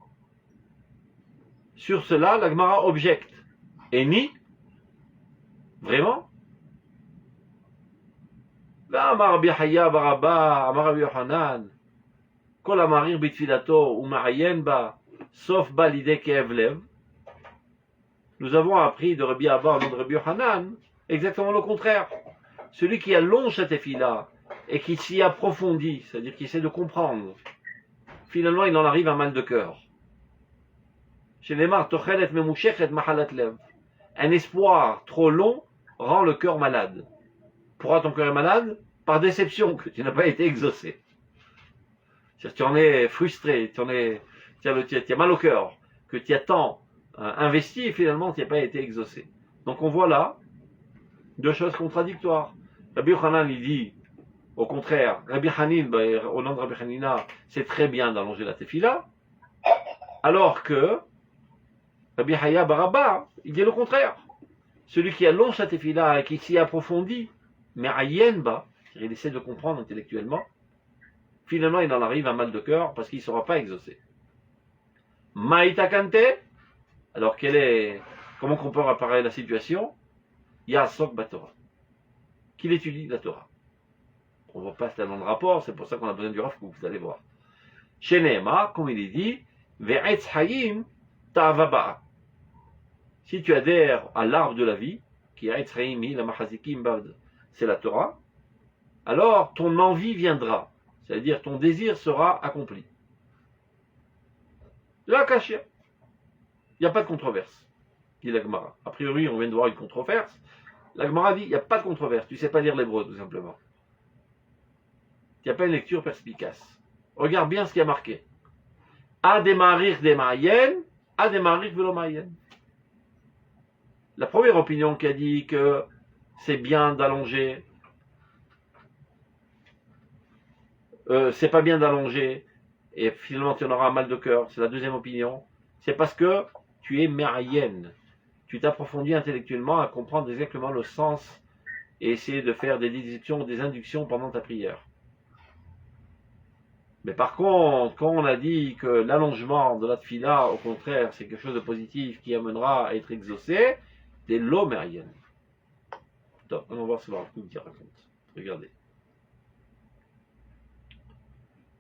Sur cela, la Gemara objecte. Et ni vraiment? Amar Rabbi Haya Baraba, Amar Rabbi Yochanan, Kol Amarir Bitfilato, U'Ma'ayen Ba, sauf Ba l'idée Ke'ev Lev. Nous avons appris de Rabbi Abba, de Rabbi Yochanan, exactement le contraire. Celui qui allonge cette tefila et qui s'y approfondit, c'est-à-dire qui essaie de comprendre, finalement il en arrive un mal de cœur. Chez Neymar, Tochelet Memushechet Mahalat Lev. Un espoir trop long rend le cœur malade. Pourquoi ton cœur est malade? Par déception, que tu n'as pas été exaucé. C'est-à-dire que tu en es frustré, tu as mal au cœur, que tu as tant investi et finalement tu n'as pas été exaucé. Donc on voit là deux choses contradictoires. Rabbi Yochanan il dit, au contraire, Rabbi Hanin, au nom de Rabbi Hanina, c'est très bien d'allonger la tefila, alors que Rabbi Haya Baraba, il dit le contraire. Celui qui allonge sa tefila et qui s'y approfondit, mais ayenba, il essaie de comprendre intellectuellement, finalement il en arrive un mal de cœur parce qu'il ne sera pas exaucé. Maïta Kante, alors comment qu'on peut réparer la situation? Yasok Batora, qu'il étudie la Torah. On ne voit pas tellement de rapport, c'est pour ça qu'on a besoin du Rav Kook, vous allez voir. Chez Nehema, comme il est dit, Ve'etz Hayim Ta'avaba'a. Si tu adhères à l'arbre de la vie, qui est Etz Hayim, la Machazikim Bad, c'est la Torah, alors ton envie viendra, c'est-à-dire ton désir sera accompli. La Kashia, il n'y a pas de controverse, dit la Gemara. A priori, on vient de voir une controverse. La Gemara dit, il n'y a pas de controverse, tu ne sais pas lire l'hébreu, tout simplement. Il n'y a pas une lecture perspicace. Regarde bien ce qui a marqué. Ademarir de Mayen, Ademarir velo Mayen. La première opinion qui a dit que c'est bien d'allonger, c'est pas bien d'allonger, et finalement tu en auras un mal de cœur, c'est la deuxième opinion. C'est parce que tu es Mayen. Tu t'approfondis intellectuellement à comprendre exactement le sens et essayer de faire des déductions ou des inductions pendant ta prière. Mais par contre, quand on a dit que l'allongement de la tefila, au contraire, c'est quelque chose de positif qui amènera à être exaucé, c'est l'omérienne. Donc, on va voir ce qu'il raconte. Regardez.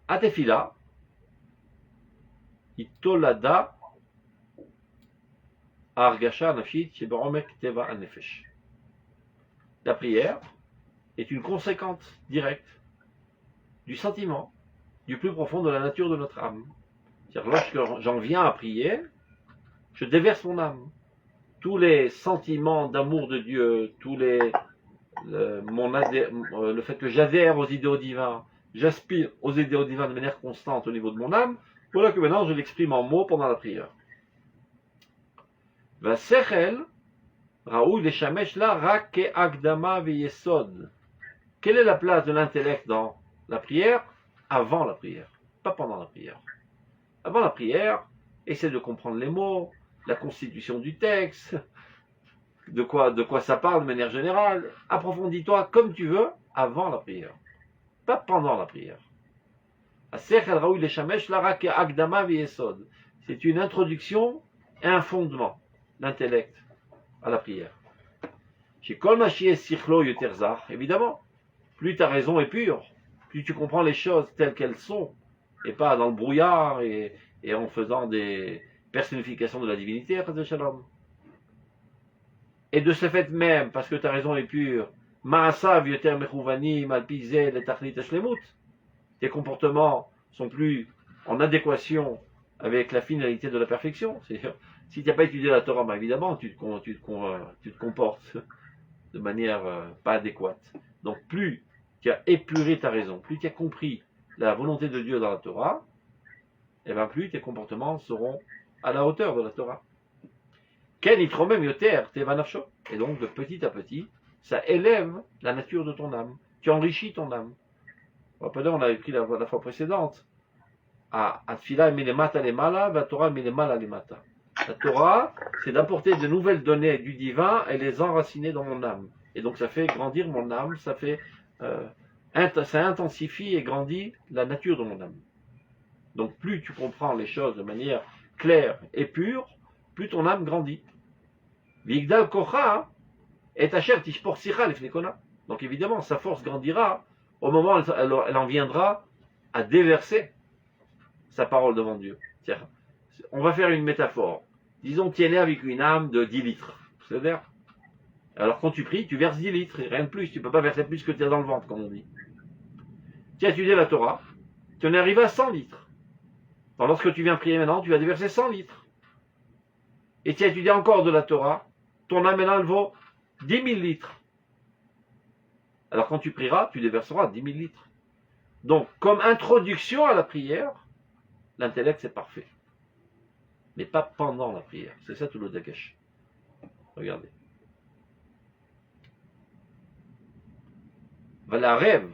A tefila, itolada argasha nafshit shebaromek teva anefesh. La prière est une conséquence directe du sentiment du plus profond de la nature de notre âme. C'est-à-dire, lorsque j'en viens à prier, je déverse mon âme. Tous les sentiments d'amour de Dieu, le fait que j'adhère aux idéaux divins, j'aspire aux idéaux divins de manière constante au niveau de mon âme, voilà que maintenant je l'exprime en mots pendant la prière. Vasechel, Raoul les Shamesh la Rake Agdama Veyesod. Quelle est la place de l'intellect dans la prière? Avant la prière, pas pendant la prière. Avant la prière, essaie de comprendre les mots, la constitution du texte, de quoi ça parle de manière générale. Approfondis-toi comme tu veux avant la prière, pas pendant la prière. C'est une introduction et un fondement, l'intellect, à la prière. Évidemment, plus ta raison est pure, plus tu comprends les choses telles qu'elles sont, et pas dans le brouillard et en faisant des personnifications de la divinité, et de ce fait même, parce que ta raison est pure, tes comportements sont plus en adéquation avec la finalité de la perfection. C'est-à-dire, si tu n'as pas étudié la Torah, évidemment, tu te comportes de manière pas adéquate. Donc plus tu as épuré ta raison, plus tu as compris la volonté de Dieu dans la Torah, et bien plus tes comportements seront à la hauteur de la Torah. Ken itromem yoter teva nafsho. Et donc de petit à petit, ça élève la nature de ton âme. Tu enrichis ton âme. On avait pris la fois précédente. Atfila milemata lemala, va Torah milemala lemata. La Torah, c'est d'apporter de nouvelles données du divin et les enraciner dans mon âme. Et donc ça fait grandir mon âme, ça intensifie et grandit la nature de mon âme. Donc plus tu comprends les choses de manière claire et pure, plus ton âme grandit. Vigdal kocha et asher tishpor sicha lefnekona. Donc évidemment, sa force grandira au moment où elle en viendra à déverser sa parole devant Dieu. Tiens, on va faire une métaphore. Disons que tu es né avec une âme de 10 litres. C'est-à-dire, alors quand tu pries, tu verses 10 litres, et rien de plus. Tu ne peux pas verser plus que tu as dans le ventre, comme on dit. Tu as étudié la Torah, tu en es arrivé à 100 litres. Alors, lorsque tu viens prier maintenant, tu vas déverser 100 litres. Et tu as étudié encore de la Torah, ton âme maintenant, elle vaut 10 000 litres. Alors quand tu prieras, tu déverseras 10 000 litres. Donc, comme introduction à la prière, l'intellect c'est parfait. Mais pas pendant la prière. C'est ça tout le Dagesh. Regardez. Voilà rêve.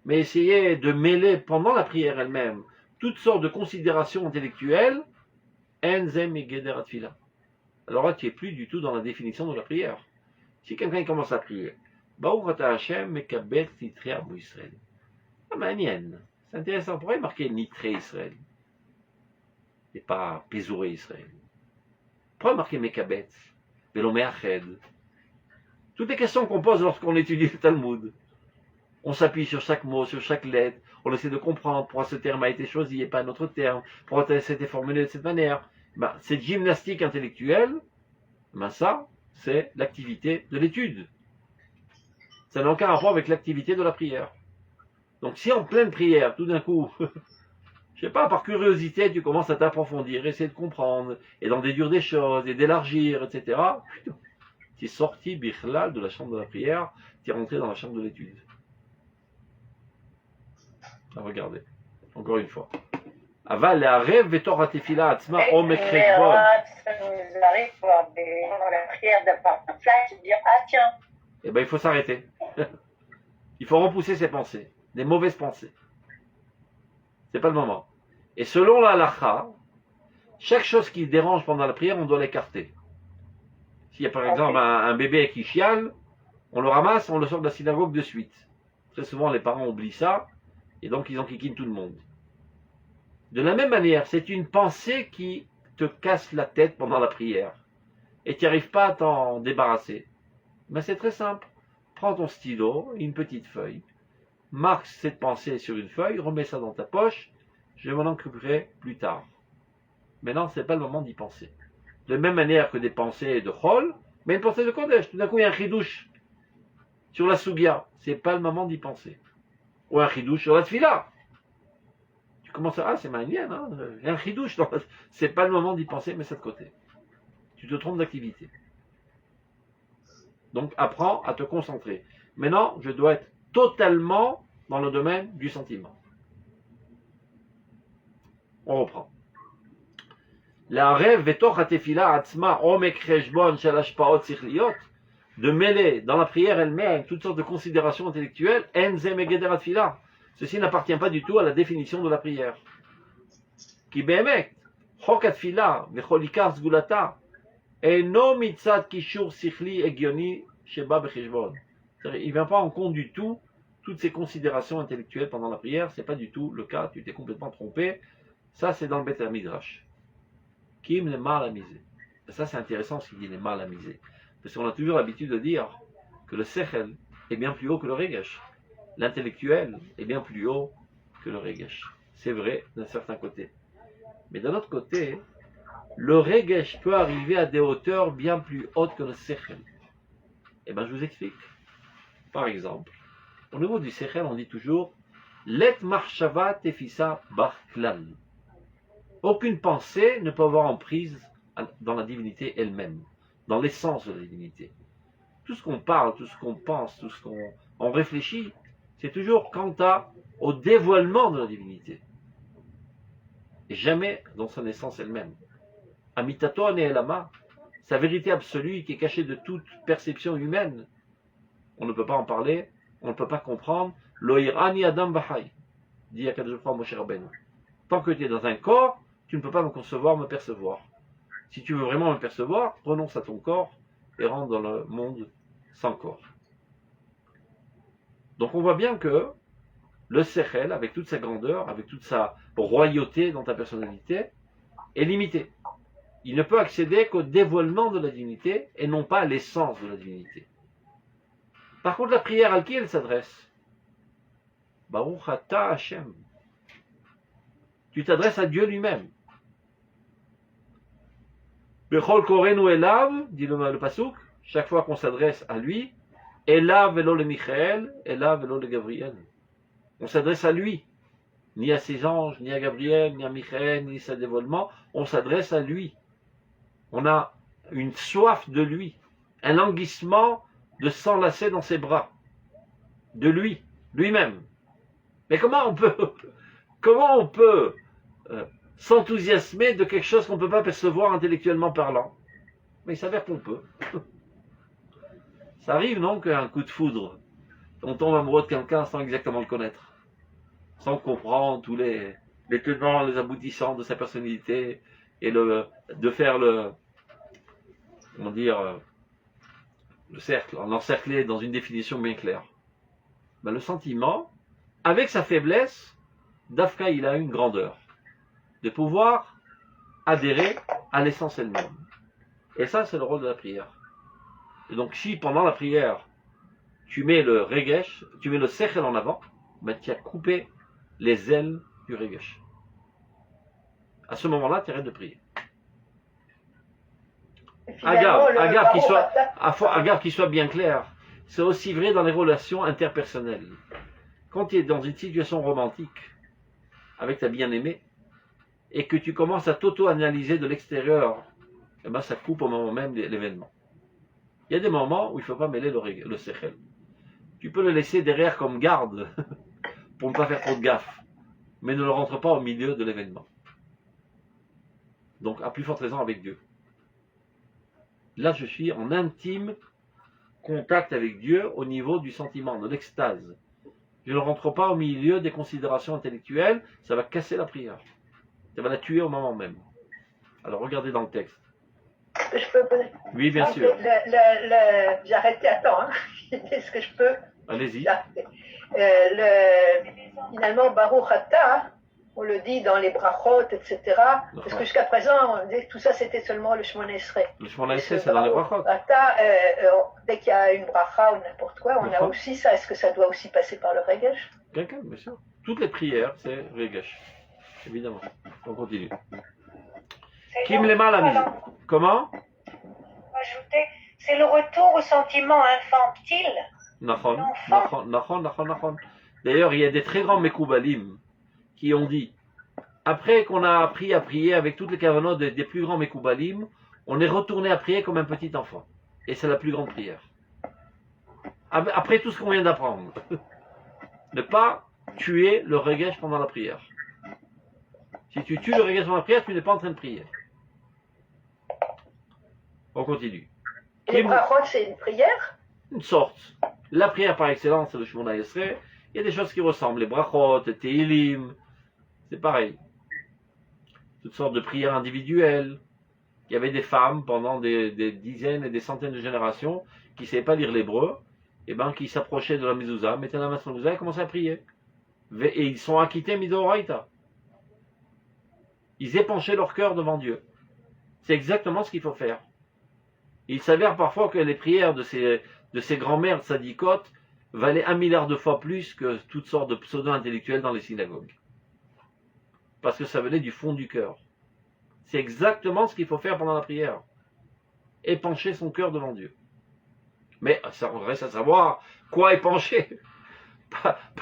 Mais essayer de mêler pendant la prière elle-même toutes sortes de considérations intellectuelles. Alors là, tu n'es plus du tout dans la définition de la prière. Si quelqu'un commence à prier, c'est intéressant. Pourquoi il marquer Nitré Israël et pas Pézouré Israël? Pourquoi marquer Mekabetz, Velomé Ached? Toutes les questions qu'on pose lorsqu'on étudie le Talmud. On s'appuie sur chaque mot, sur chaque lettre. On essaie de comprendre pourquoi ce terme a été choisi et pas un autre terme. Pourquoi ça a été formulé de cette manière. Cette gymnastique intellectuelle, ça, c'est l'activité de l'étude. Ça n'a aucun rapport avec l'activité de la prière. Donc si en pleine prière, tout d'un coup, je sais pas, par curiosité, tu commences à t'approfondir, essayer de comprendre, et d'en déduire des choses, et d'élargir, etc., tu es sorti, bichlal, de la chambre de la prière, tu es rentré dans la chambre de l'étude. Regardez, encore une fois. Aval la rêve vetor atefila atzma omek cheshbon. Ça nous arrive pendant la prière d'avoir un flash et de dire ah tiens. Eh bien, il faut s'arrêter. Il faut repousser ses pensées, des mauvaises pensées. C'est pas le moment. Et selon la halakha, chaque chose qui dérange pendant la prière, on doit l'écarter. S'il y a par exemple un bébé qui chiale, on le ramasse, on le sort de la synagogue de suite. Très souvent, les parents oublient ça. Et donc, ils enquiquinent tout le monde. De la même manière, c'est une pensée qui te casse la tête pendant la prière. Et tu n'arrives pas à t'en débarrasser. Mais c'est très simple. Prends ton stylo, une petite feuille, marque cette pensée sur une feuille, remets ça dans ta poche, je m'en occuperai plus tard. Maintenant, ce n'est pas le moment d'y penser. De la même manière que des pensées de Chol, mais une pensée de Kodesh. Tout d'un coup, il y a un chidouche sur la Sugia. Ce n'est pas le moment d'y penser. Ou un chidouche sur la tfila. Tu commences à, c'est manienne, hein, il y a un chidouche. C'est pas le moment d'y penser, mais c'est de côté. Tu te trompes d'activité. Donc, apprends à te concentrer. Maintenant, je dois être totalement dans le domaine du sentiment. On reprend. La rêve vetoch atefila atzma omek cheshbon shel hashpaot sichliot, de mêler dans la prière elle-même toutes sortes de considérations intellectuelles, ceci n'appartient pas du tout à la définition de la prière. Ki be'emet, chok atfila vecholikar sgulata, eno mitzad kishur sichli egioni sheba becheshbon. Il ne vient pas en compte du tout toutes ces considérations intellectuelles pendant la prière, c'est pas du tout le cas, tu t'es complètement trompé. Ça, c'est dans le Beth Midrash. Kim le mal à miser. Ça, c'est intéressant ce qu'il dit, les mal à miser. Parce qu'on a toujours l'habitude de dire que le sechel est bien plus haut que le regesh. L'intellectuel est bien plus haut que le regesh. C'est vrai d'un certain côté. Mais d'un autre côté, le regesh peut arriver à des hauteurs bien plus hautes que le sechel. Eh bien, je vous explique. Par exemple, au niveau du sechel, on dit toujours Let marshava tefisa bachklal. Aucune pensée ne peut avoir emprise dans la divinité elle-même, dans l'essence de la divinité. Tout ce qu'on parle, tout ce qu'on pense, tout ce qu'on réfléchit, c'est toujours quant au dévoilement de la divinité. Et jamais dans son essence elle-même. Amitato aneelama, sa vérité absolue qui est cachée de toute perception humaine. On ne peut pas en parler, on ne peut pas comprendre. Lo'irani adam bahai, dit Akadosh Baruch Hu Moshe Rabbeinu. Tant que tu es dans un corps, tu ne peux pas me concevoir, me percevoir. Si tu veux vraiment me percevoir, renonce à ton corps et rentre dans le monde sans corps. Donc on voit bien que le sechel, avec toute sa grandeur, avec toute sa royauté dans ta personnalité, est limité. Il ne peut accéder qu'au dévoilement de la divinité et non pas à l'essence de la divinité. Par contre, la prière à qui elle s'adresse? Baruch ata Hashem. Tu t'adresses à Dieu lui-même. Bechol korenu elav, dit le pasuk, chaque fois qu'on s'adresse à lui, elav velo le Michael, elav velo le Gabriel. On s'adresse à lui, ni à ses anges, ni à Gabriel, ni à Michael, ni à ses dévoilements, on s'adresse à lui. On a une soif de lui, un languissement de s'enlacer dans ses bras, de lui, lui-même. Mais comment on peut s'enthousiasmer de quelque chose qu'on ne peut pas percevoir intellectuellement parlant? Mais il s'avère qu'on peut. Ça arrive, non, qu'un coup de foudre, on tombe amoureux de quelqu'un sans exactement le connaître, sans comprendre tous les tenants, les aboutissants de sa personnalité, et de faire le cercle, en l'encercler dans une définition bien claire. Ben, le sentiment, avec sa faiblesse, Dafka, il a une grandeur, de pouvoir adhérer à l'essence elle-même. Et ça, c'est le rôle de la prière. Et donc, si pendant la prière, tu mets le regesh, tu mets le sechel en avant, ben, tu as coupé les ailes du regesh. À ce moment-là, tu arrêtes de prier. Agar qu'il soit bien clair, c'est aussi vrai dans les relations interpersonnelles. Quand tu es dans une situation romantique avec ta bien-aimée et que tu commences à t'auto-analyser de l'extérieur, eh ben ça coupe au moment même l'événement. Il y a des moments où il ne faut pas mêler le sechel. Tu peux le laisser derrière comme garde pour ne pas faire trop de gaffe, mais ne le rentre pas au milieu de l'événement. Donc, à plus forte raison avec Dieu. Là, je suis en intime contact avec Dieu au niveau du sentiment, de l'extase. Je ne rentre pas au milieu des considérations intellectuelles, ça va casser la prière. Ça va la tuer au moment même. Alors, regardez dans le texte. Je peux poser... Oui, bien sûr. J'ai arrêté, attends, hein. Est-ce que je peux? Allez-y. Finalement, Baruch Ata, on le dit dans les brachot, etc. Parce que jusqu'à présent, on disait que tout ça, c'était seulement le Shemona Esrei. Le Shemona Esrei, c'est dans les brachot. Ata, dès qu'il y a une bracha ou n'importe quoi, on a aussi ça. Est-ce que ça doit aussi passer par le regesh? Quelqu'un, bien sûr. Toutes les prières, c'est regesh. Évidemment. On continue. Kim les mal amis. Comment? Ajouter, c'est le retour au sentiment infantile. Nachon. D'ailleurs, il y a des très grands Mekoubalim qui ont dit, après qu'on a appris à prier avec toutes les kavanot des plus grands Mekoubalim, on est retourné à prier comme un petit enfant. Et c'est la plus grande prière. Après tout ce qu'on vient d'apprendre. Ne pas tuer le regesh pendant la prière. Si tu tues le regesh pendant la prière, tu n'es pas en train de prier. On continue. Et les brachot, c'est une prière? Une sorte. La prière par excellence, c'est le Shemona Esrei. Il y a des choses qui ressemblent. Les brachot, les teilim, c'est pareil. Toutes sortes de prières individuelles. Il y avait des femmes pendant des dizaines et des centaines de générations qui ne savaient pas lire l'hébreu, et ben qui s'approchaient de la mezouza, mettaient la main sur la mezouza et commençaient à prier. Et ils sont acquittés midoraita. Ils épanchaient leur cœur devant Dieu. C'est exactement ce qu'il faut faire. Il s'avère parfois que les prières de ces grands-mères sadicotes valaient 1 milliard de fois plus que toutes sortes de pseudo-intellectuels dans les synagogues. Parce que ça venait du fond du cœur. C'est exactement ce qu'il faut faire pendant la prière. Épancher son cœur devant Dieu. Mais ça reste à savoir quoi épancher.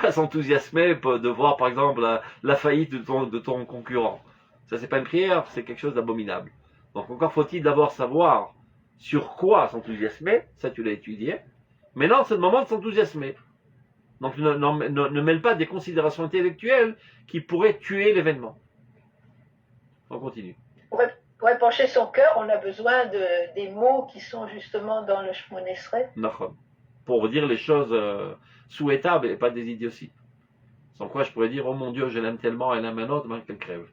Pas s'enthousiasmer de voir par exemple la faillite de ton concurrent. Ça c'est pas une prière, c'est quelque chose d'abominable. Donc encore faut-il d'abord savoir sur quoi s'enthousiasmer, ça tu l'as étudié. Maintenant c'est le moment de s'enthousiasmer. Donc ne mêle pas des considérations intellectuelles qui pourraient tuer l'événement. On continue. Pour épancher son cœur, on a besoin des mots qui sont justement dans le Shemona Esrei. Pour dire les choses souhaitables et pas des idioties. Sans quoi je pourrais dire, oh mon Dieu, je l'aime tellement, elle aime un autre, ben qu'elle crève.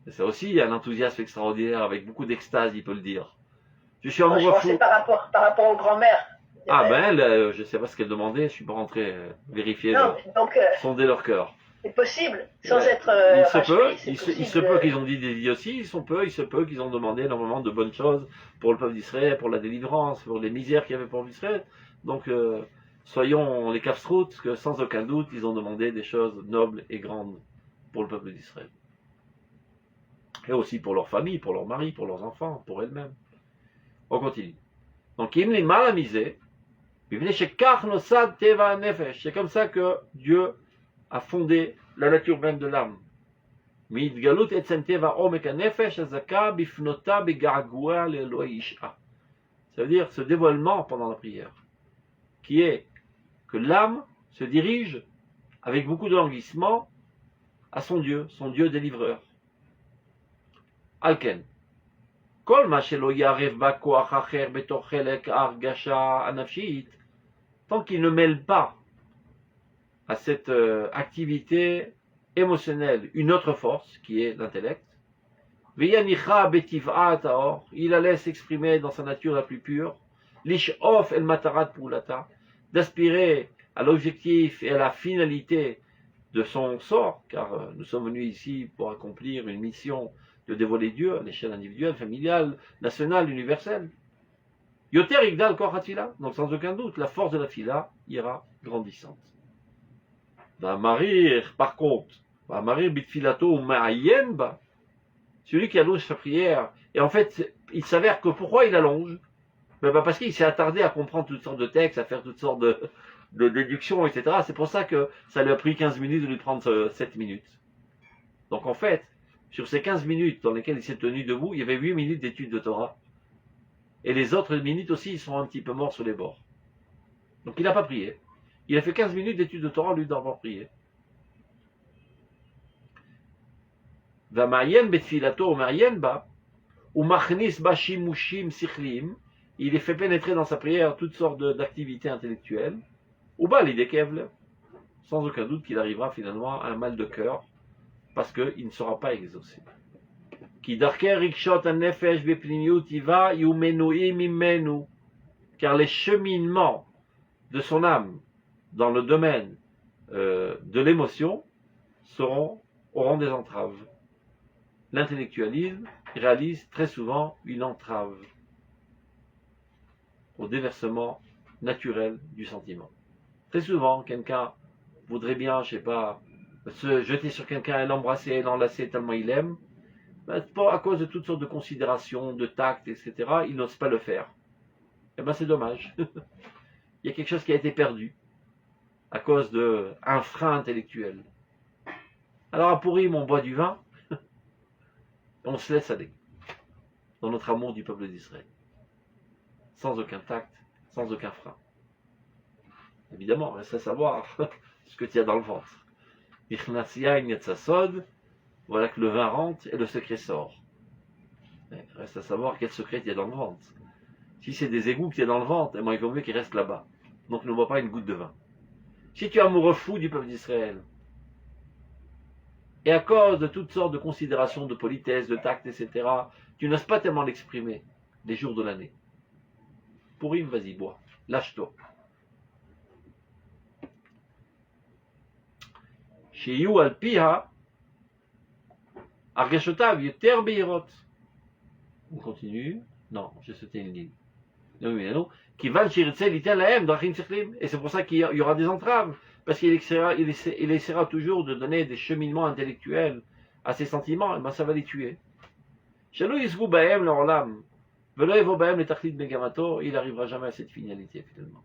Et c'est aussi un enthousiasme extraordinaire, avec beaucoup d'extase, il peut le dire. Je suis amoureux fou. C'est par rapport aux grand-mères. Ah ben, je ne sais pas ce qu'elle demandait, je ne suis pas rentré vérifier, donc, sonder leur cœur. c'est possible, sans être il se peut qu'ils ont dit des idioties, il se peut qu'ils ont demandé énormément de bonnes choses pour le peuple d'Israël, pour la délivrance, pour les misères qu'il y avait pour l'Israël. Donc, soyons les cafstroutes, que sans aucun doute, ils ont demandé des choses nobles et grandes pour le peuple d'Israël. Et aussi pour leur famille, pour leurs maris, pour leurs enfants, pour elles-mêmes. On continue. Donc, il les mal amusés. C'est comme ça que Dieu a fondé la nature même de l'âme. Ça veut dire ce dévoilement pendant la prière, qui est que l'âme se dirige avec beaucoup de languissement à son Dieu délivreur. Alken. Tant qu'il ne mêle pas à cette activité émotionnelle une autre force, qui est l'intellect, il la laisse exprimer dans sa nature la plus pure, d'aspirer à l'objectif et à la finalité de son sort, car nous sommes venus ici pour accomplir une mission de dévoiler Dieu à l'échelle individuelle, familiale, nationale, universelle. Yoter Igdal Kor HaTfila, donc sans aucun doute, la force de la fila ira grandissante. Marir, par contre, Marir bitfilato ou ma'ayenba, celui qui allonge sa prière, et en fait, il s'avère que pourquoi il allonge? Parce qu'il s'est attardé à comprendre toutes sortes de textes, à faire toutes sortes de déductions, etc. C'est pour ça que ça lui a pris 15 minutes de lui prendre 7 minutes. Donc en fait, sur ces 15 minutes dans lesquelles il s'est tenu debout, il y avait 8 minutes d'études de Torah. Et les autres minutes aussi, ils sont un petit peu morts sur les bords. Donc il n'a pas prié. Il a fait 15 minutes d'études de Torah, lui, d'avoir prié. Il est fait pénétrer dans sa prière toutes sortes d'activités intellectuelles. Ou sans aucun doute qu'il arrivera finalement à un mal de cœur, parce qu'il ne sera pas exaucé. Car les cheminements de son âme dans le domaine de l'émotion auront des entraves. L'intellectualisme réalise très souvent une entrave au déversement naturel du sentiment. Très souvent, quelqu'un voudrait bien, je sais pas, se jeter sur quelqu'un et l'embrasser, l'enlacer tellement il aime, à cause de toutes sortes de considérations, de tact, etc., il n'ose pas le faire. Eh bien, c'est dommage. Il y a quelque chose qui a été perdu à cause d'un frein intellectuel. Alors, à Purim, on boit du vin, on se laisse aller dans notre amour du peuple d'Israël. Sans aucun tact, sans aucun frein. Évidemment, reste à savoir ce que tu as dans le ventre. Voilà que le vin rentre et le secret sort. Reste à savoir quel secret il y a dans le ventre. Si c'est des égouts qu'il y a dans le ventre, il vaut mieux qu'il reste là-bas. Donc ne bois pas une goutte de vin. Si tu es amoureux fou du peuple d'Israël, et à cause de toutes sortes de considérations de politesse, de tact, etc., tu n'oses pas tellement l'exprimer les jours de l'année. Pourim, vas-y, bois. Lâche-toi. Sheyu al-piha argashotav yeter beirot. On continue. Non, j'ai sauté une ligne. Non. Et c'est pour ça qu'il y aura des entraves. Parce qu'il essaiera toujours de donner des cheminements intellectuels à ses sentiments. Et ben ça va les tuer. Il n'arrivera jamais à cette finalité finalement.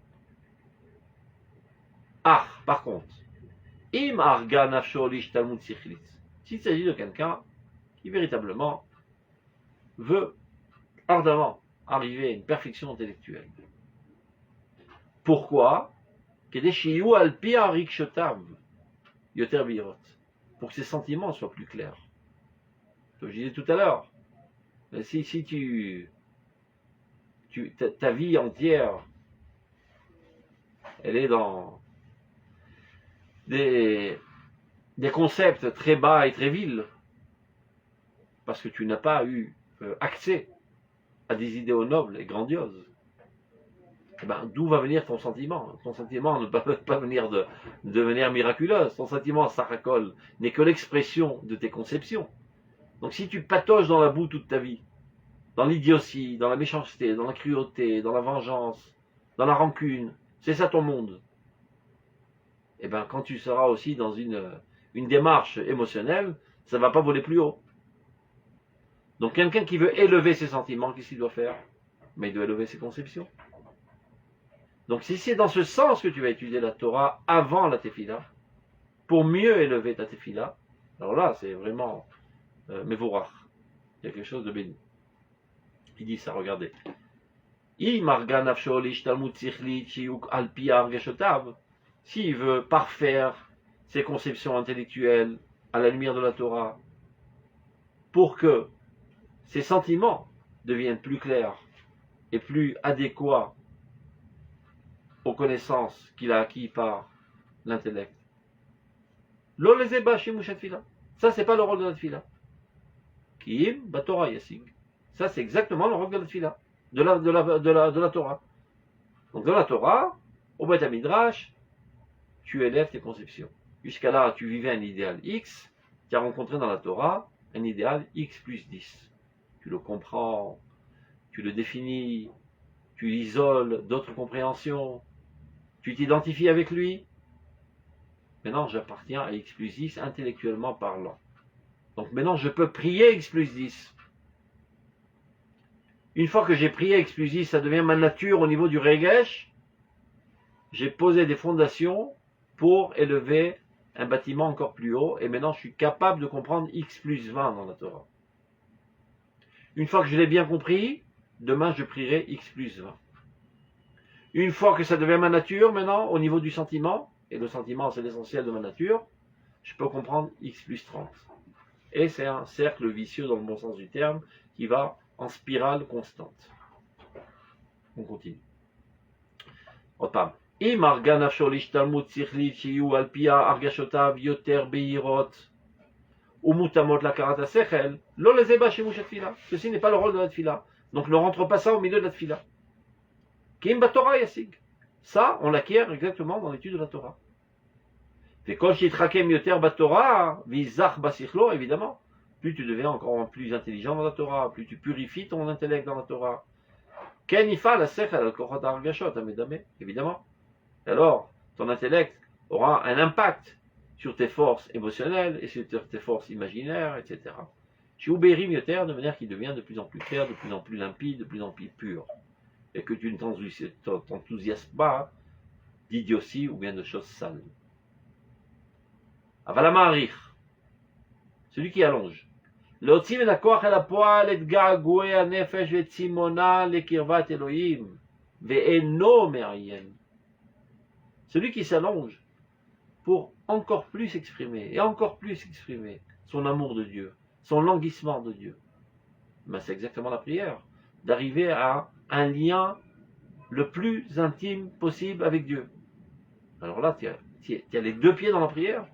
Ah, par contre, s'il s'agit de quelqu'un qui véritablement veut ardemment arriver à une perfection intellectuelle. Pourquoi? Pour que ses sentiments soient plus clairs. Comme je disais tout à l'heure, si ta vie entière, elle est dans des concepts très bas et très vils, parce que tu n'as pas eu accès à des idéaux nobles et grandioses, eh ben, d'où va venir ton sentiment? Ton sentiment ne peut pas venir de devenir miraculeuse. Ton sentiment, saracol, n'est que l'expression de tes conceptions. Donc si tu patauges dans la boue toute ta vie, dans l'idiotie, dans la méchanceté, dans la cruauté, dans la vengeance, dans la rancune, c'est ça ton monde. Et bien quand tu seras aussi dans une démarche émotionnelle, ça ne va pas voler plus haut. Donc quelqu'un qui veut élever ses sentiments, qu'est-ce qu'il doit faire? Mais il doit élever ses conceptions. Donc si c'est dans ce sens que tu vas étudier la Torah avant la tefila, pour mieux élever ta tefila, alors là c'est vraiment mevorach. Il y a quelque chose de béni. Il dit ça, regardez. S'il veut parfaire ses conceptions intellectuelles à la lumière de la Torah, pour que ses sentiments deviennent plus clairs et plus adéquats aux connaissances qu'il a acquis par l'intellect. Ça, c'est pas le rôle de la tefila. Kim, Batora Yassig. Ça, c'est exactement le rôle de la tefila, de la Torah. Donc, dans la Torah, au Beth Midrash, tu élèves tes conceptions. Jusqu'à là, tu vivais un idéal X, tu as rencontré dans la Torah un idéal X plus 10. Tu le comprends, tu le définis, tu l'isoles d'autres compréhensions, tu t'identifies avec lui. Maintenant, j'appartiens à X plus 10 intellectuellement parlant. Donc maintenant, je peux prier X plus 10. Une fois que j'ai prié X plus 10, ça devient ma nature au niveau du Regesh. J'ai posé des fondations pour élever un bâtiment encore plus haut. Et maintenant, je suis capable de comprendre X plus 20 dans la Torah. Une fois que je l'ai bien compris, demain, je prierai X plus 20. Une fois que ça devient ma nature, maintenant, au niveau du sentiment, et le sentiment, c'est l'essentiel de ma nature, je peux comprendre X plus 30. Et c'est un cercle vicieux dans le bon sens du terme, qui va en spirale constante. On continue. Repam. Ceci n'est pas le rôle de la tefila. Donc ne rentre pas ça au milieu de la tefila. Ça, on l'acquiert exactement dans l'étude de la Torah. Évidemment, plus tu deviens encore plus intelligent dans la Torah, plus tu purifies ton intellect dans la Torah. Évidemment. Alors, ton intellect aura un impact sur tes forces émotionnelles et sur tes forces imaginaires, etc. De manière qu'il devient de plus en plus clair, de plus en plus limpide, de plus en plus pur. Et que tu ne t'enthousiasmes pas d'idiotie ou bien de choses sales. Avalama'arich, celui qui allonge. Celui qui s'allonge pour encore plus exprimer, et encore plus exprimer son amour de Dieu, son languissement de Dieu. Ben, c'est exactement la prière, d'arriver à un lien le plus intime possible avec Dieu. Alors là, tu as les deux pieds dans la prière,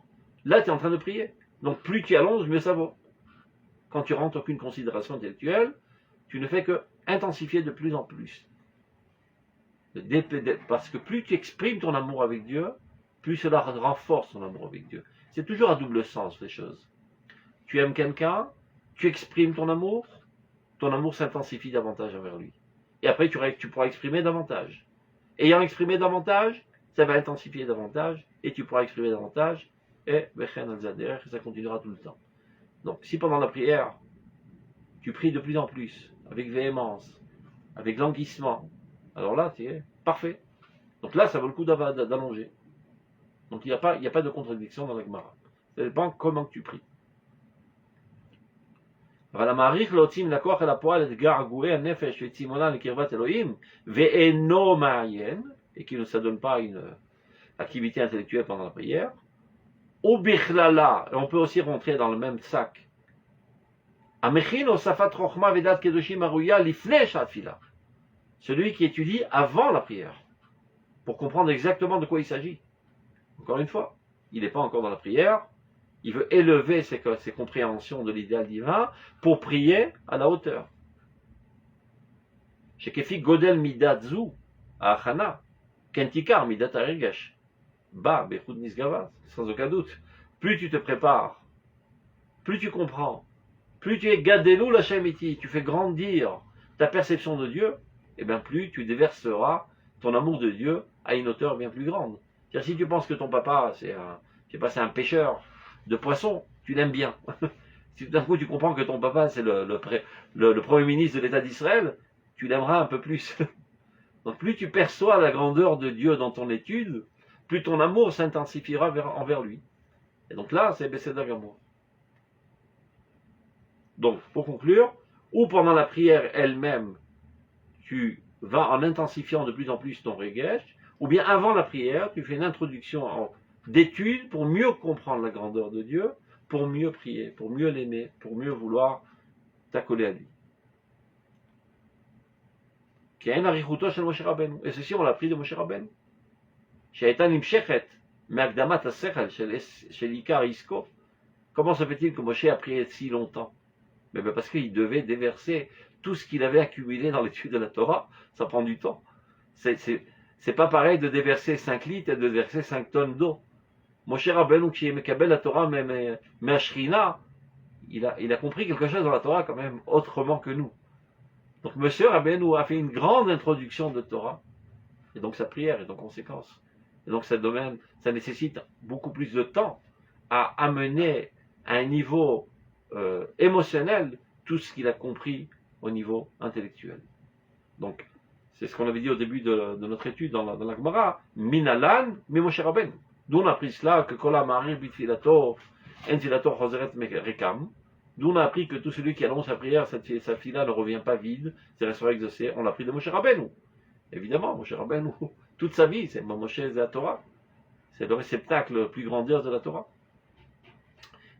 là tu es en train de prier. Donc plus tu allonges, mieux ça vaut. Quand tu rentres aucune considération intellectuelle, tu ne fais que intensifier de plus en plus. Parce que plus tu exprimes ton amour avec Dieu, plus cela renforce ton amour avec Dieu. C'est toujours à double sens les choses. Tu aimes quelqu'un, tu exprimes ton amour s'intensifie davantage envers lui. Et après tu pourras exprimer davantage. Ayant exprimé davantage, ça va intensifier davantage, et tu pourras exprimer davantage, et ça continuera tout le temps. Donc si pendant la prière, tu pries de plus en plus, avec véhémence, avec languissement, alors là, tu es parfait. Donc là, ça vaut le coup d'allonger. Donc il n'y a pas de contradiction dans la Gemara. Ça dépend comment tu pries. Et qui ne s'adonne pas à une activité intellectuelle pendant la prière. Et on peut aussi rentrer dans le même sac. Celui qui étudie avant la prière, pour comprendre exactement de quoi il s'agit. Encore une fois, il n'est pas encore dans la prière, il veut élever ses compréhensions de l'idéal divin pour prier à la hauteur. Shekefi Godel Midadzu, Achana, Kentikar, Midat Haregesh, Ba, Bechut Nisgava, sans aucun doute. Plus tu te prépares, plus tu comprends, plus tu es Gadelou la Shemiti, tu fais grandir ta perception de Dieu, et bien plus tu déverseras ton amour de Dieu à une hauteur bien plus grande. C'est-à-dire, si tu penses que ton papa, c'est un pêcheur de poissons, tu l'aimes bien. Si d'un coup tu comprends que ton papa, c'est le premier ministre de l'État d'Israël, tu l'aimeras un peu plus. Donc plus tu perçois la grandeur de Dieu dans ton étude, plus ton amour s'intensifiera envers lui. Et donc là, c'est Besséda Gamour. Donc, pour conclure, ou pendant la prière elle-même, tu vas en intensifiant de plus en plus ton regesh, ou bien avant la prière, tu fais une introduction d'étude pour mieux comprendre la grandeur de Dieu, pour mieux prier, pour mieux l'aimer, pour mieux vouloir t'accoler à lui. Et ceci, on l'a appris de Moshe Rabbeinu. Comment se fait-il que Moshe a prié si longtemps? Mais parce qu'il devait déverser tout ce qu'il avait accumulé dans l'étude de la Torah. Ça prend du temps. C'est pas pareil de déverser 5 litres et de déverser 5 tonnes d'eau. Moshe Rabbeinu, qui est Mekabel la Torah, mais Ashrina, il a compris quelque chose dans la Torah quand même autrement que nous. Donc Moshe Rabbeinu a fait une grande introduction de Torah, et donc sa prière est en conséquence. Et donc ça nécessite beaucoup plus de temps à amener à un niveau émotionnel tout ce qu'il a compris au niveau intellectuel. Donc c'est ce qu'on avait dit au début de notre étude dans la Gemara, Minalan, mi Moshe Rabbeinu. D'où on a appris cela, que Kol HaMa'arir B'Tfilato, En Tfilato Choseret Rekam. D'où on a appris que tout celui qui annonce sa prière, sa fila ne revient pas vide, c'est restera exaucé. On l'a appris de Moshe Rabbeinu. Évidemment, Moshe Rabbeinu, toute sa vie, c'est Moshe c'est la Torah. C'est le réceptacle le plus grandiose de la Torah.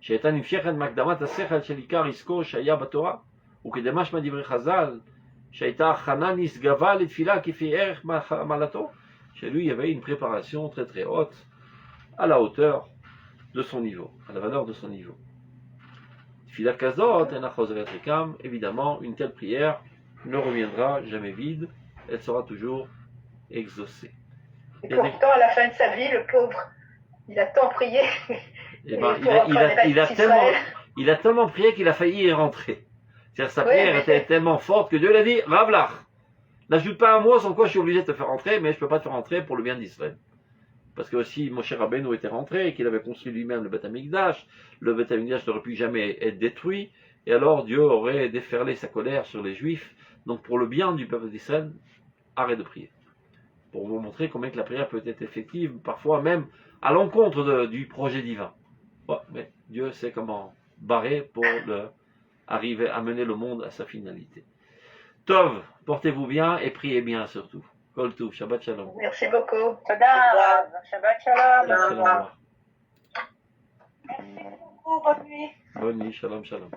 שהייתה נמשכת מהקדמת השכל של עיקר עסקו שהיה בתורה, וכדמשמע דברי חז"ל, שהייתה הכנה נשגבה לתפילה כפי ערך מעלתו. Chez lui, il y avait une préparation très très haute, à la hauteur de son niveau, à la valeur de son niveau. Tfila kazot, ena choseret rekam, évidemment, une telle prière ne reviendra jamais vide, elle sera toujours exaucée. Et pourtant, à la fin de sa vie, le pauvre, il a tant prié. Eh ben, il a tellement prié qu'il a failli y rentrer. C'est-à-dire sa prière était tellement forte que Dieu l'a dit, Ravlach, n'ajoute pas un mot sans quoi je suis obligé de te faire rentrer, mais je ne peux pas te faire rentrer pour le bien d'Israël. Parce que aussi Moshe Rabbeinu était rentré, qu'il avait construit lui-même le Beth Amikdash, le Beth Amikdash n'aurait pu jamais être détruit, et alors Dieu aurait déferlé sa colère sur les Juifs. Donc pour le bien du peuple d'Israël, arrête de prier. Pour vous montrer combien que la prière peut être effective, parfois même à l'encontre du projet divin. Ouais, mais Dieu sait comment barrer pour arriver à mener le monde à sa finalité. Tov, portez-vous bien et priez bien surtout. Kol Tov, Shabbat Shalom. Merci beaucoup. Tada, Shabbat Shalom. Merci, au revoir. Merci beaucoup, bonne nuit. Bonne nuit, Shalom Shalom.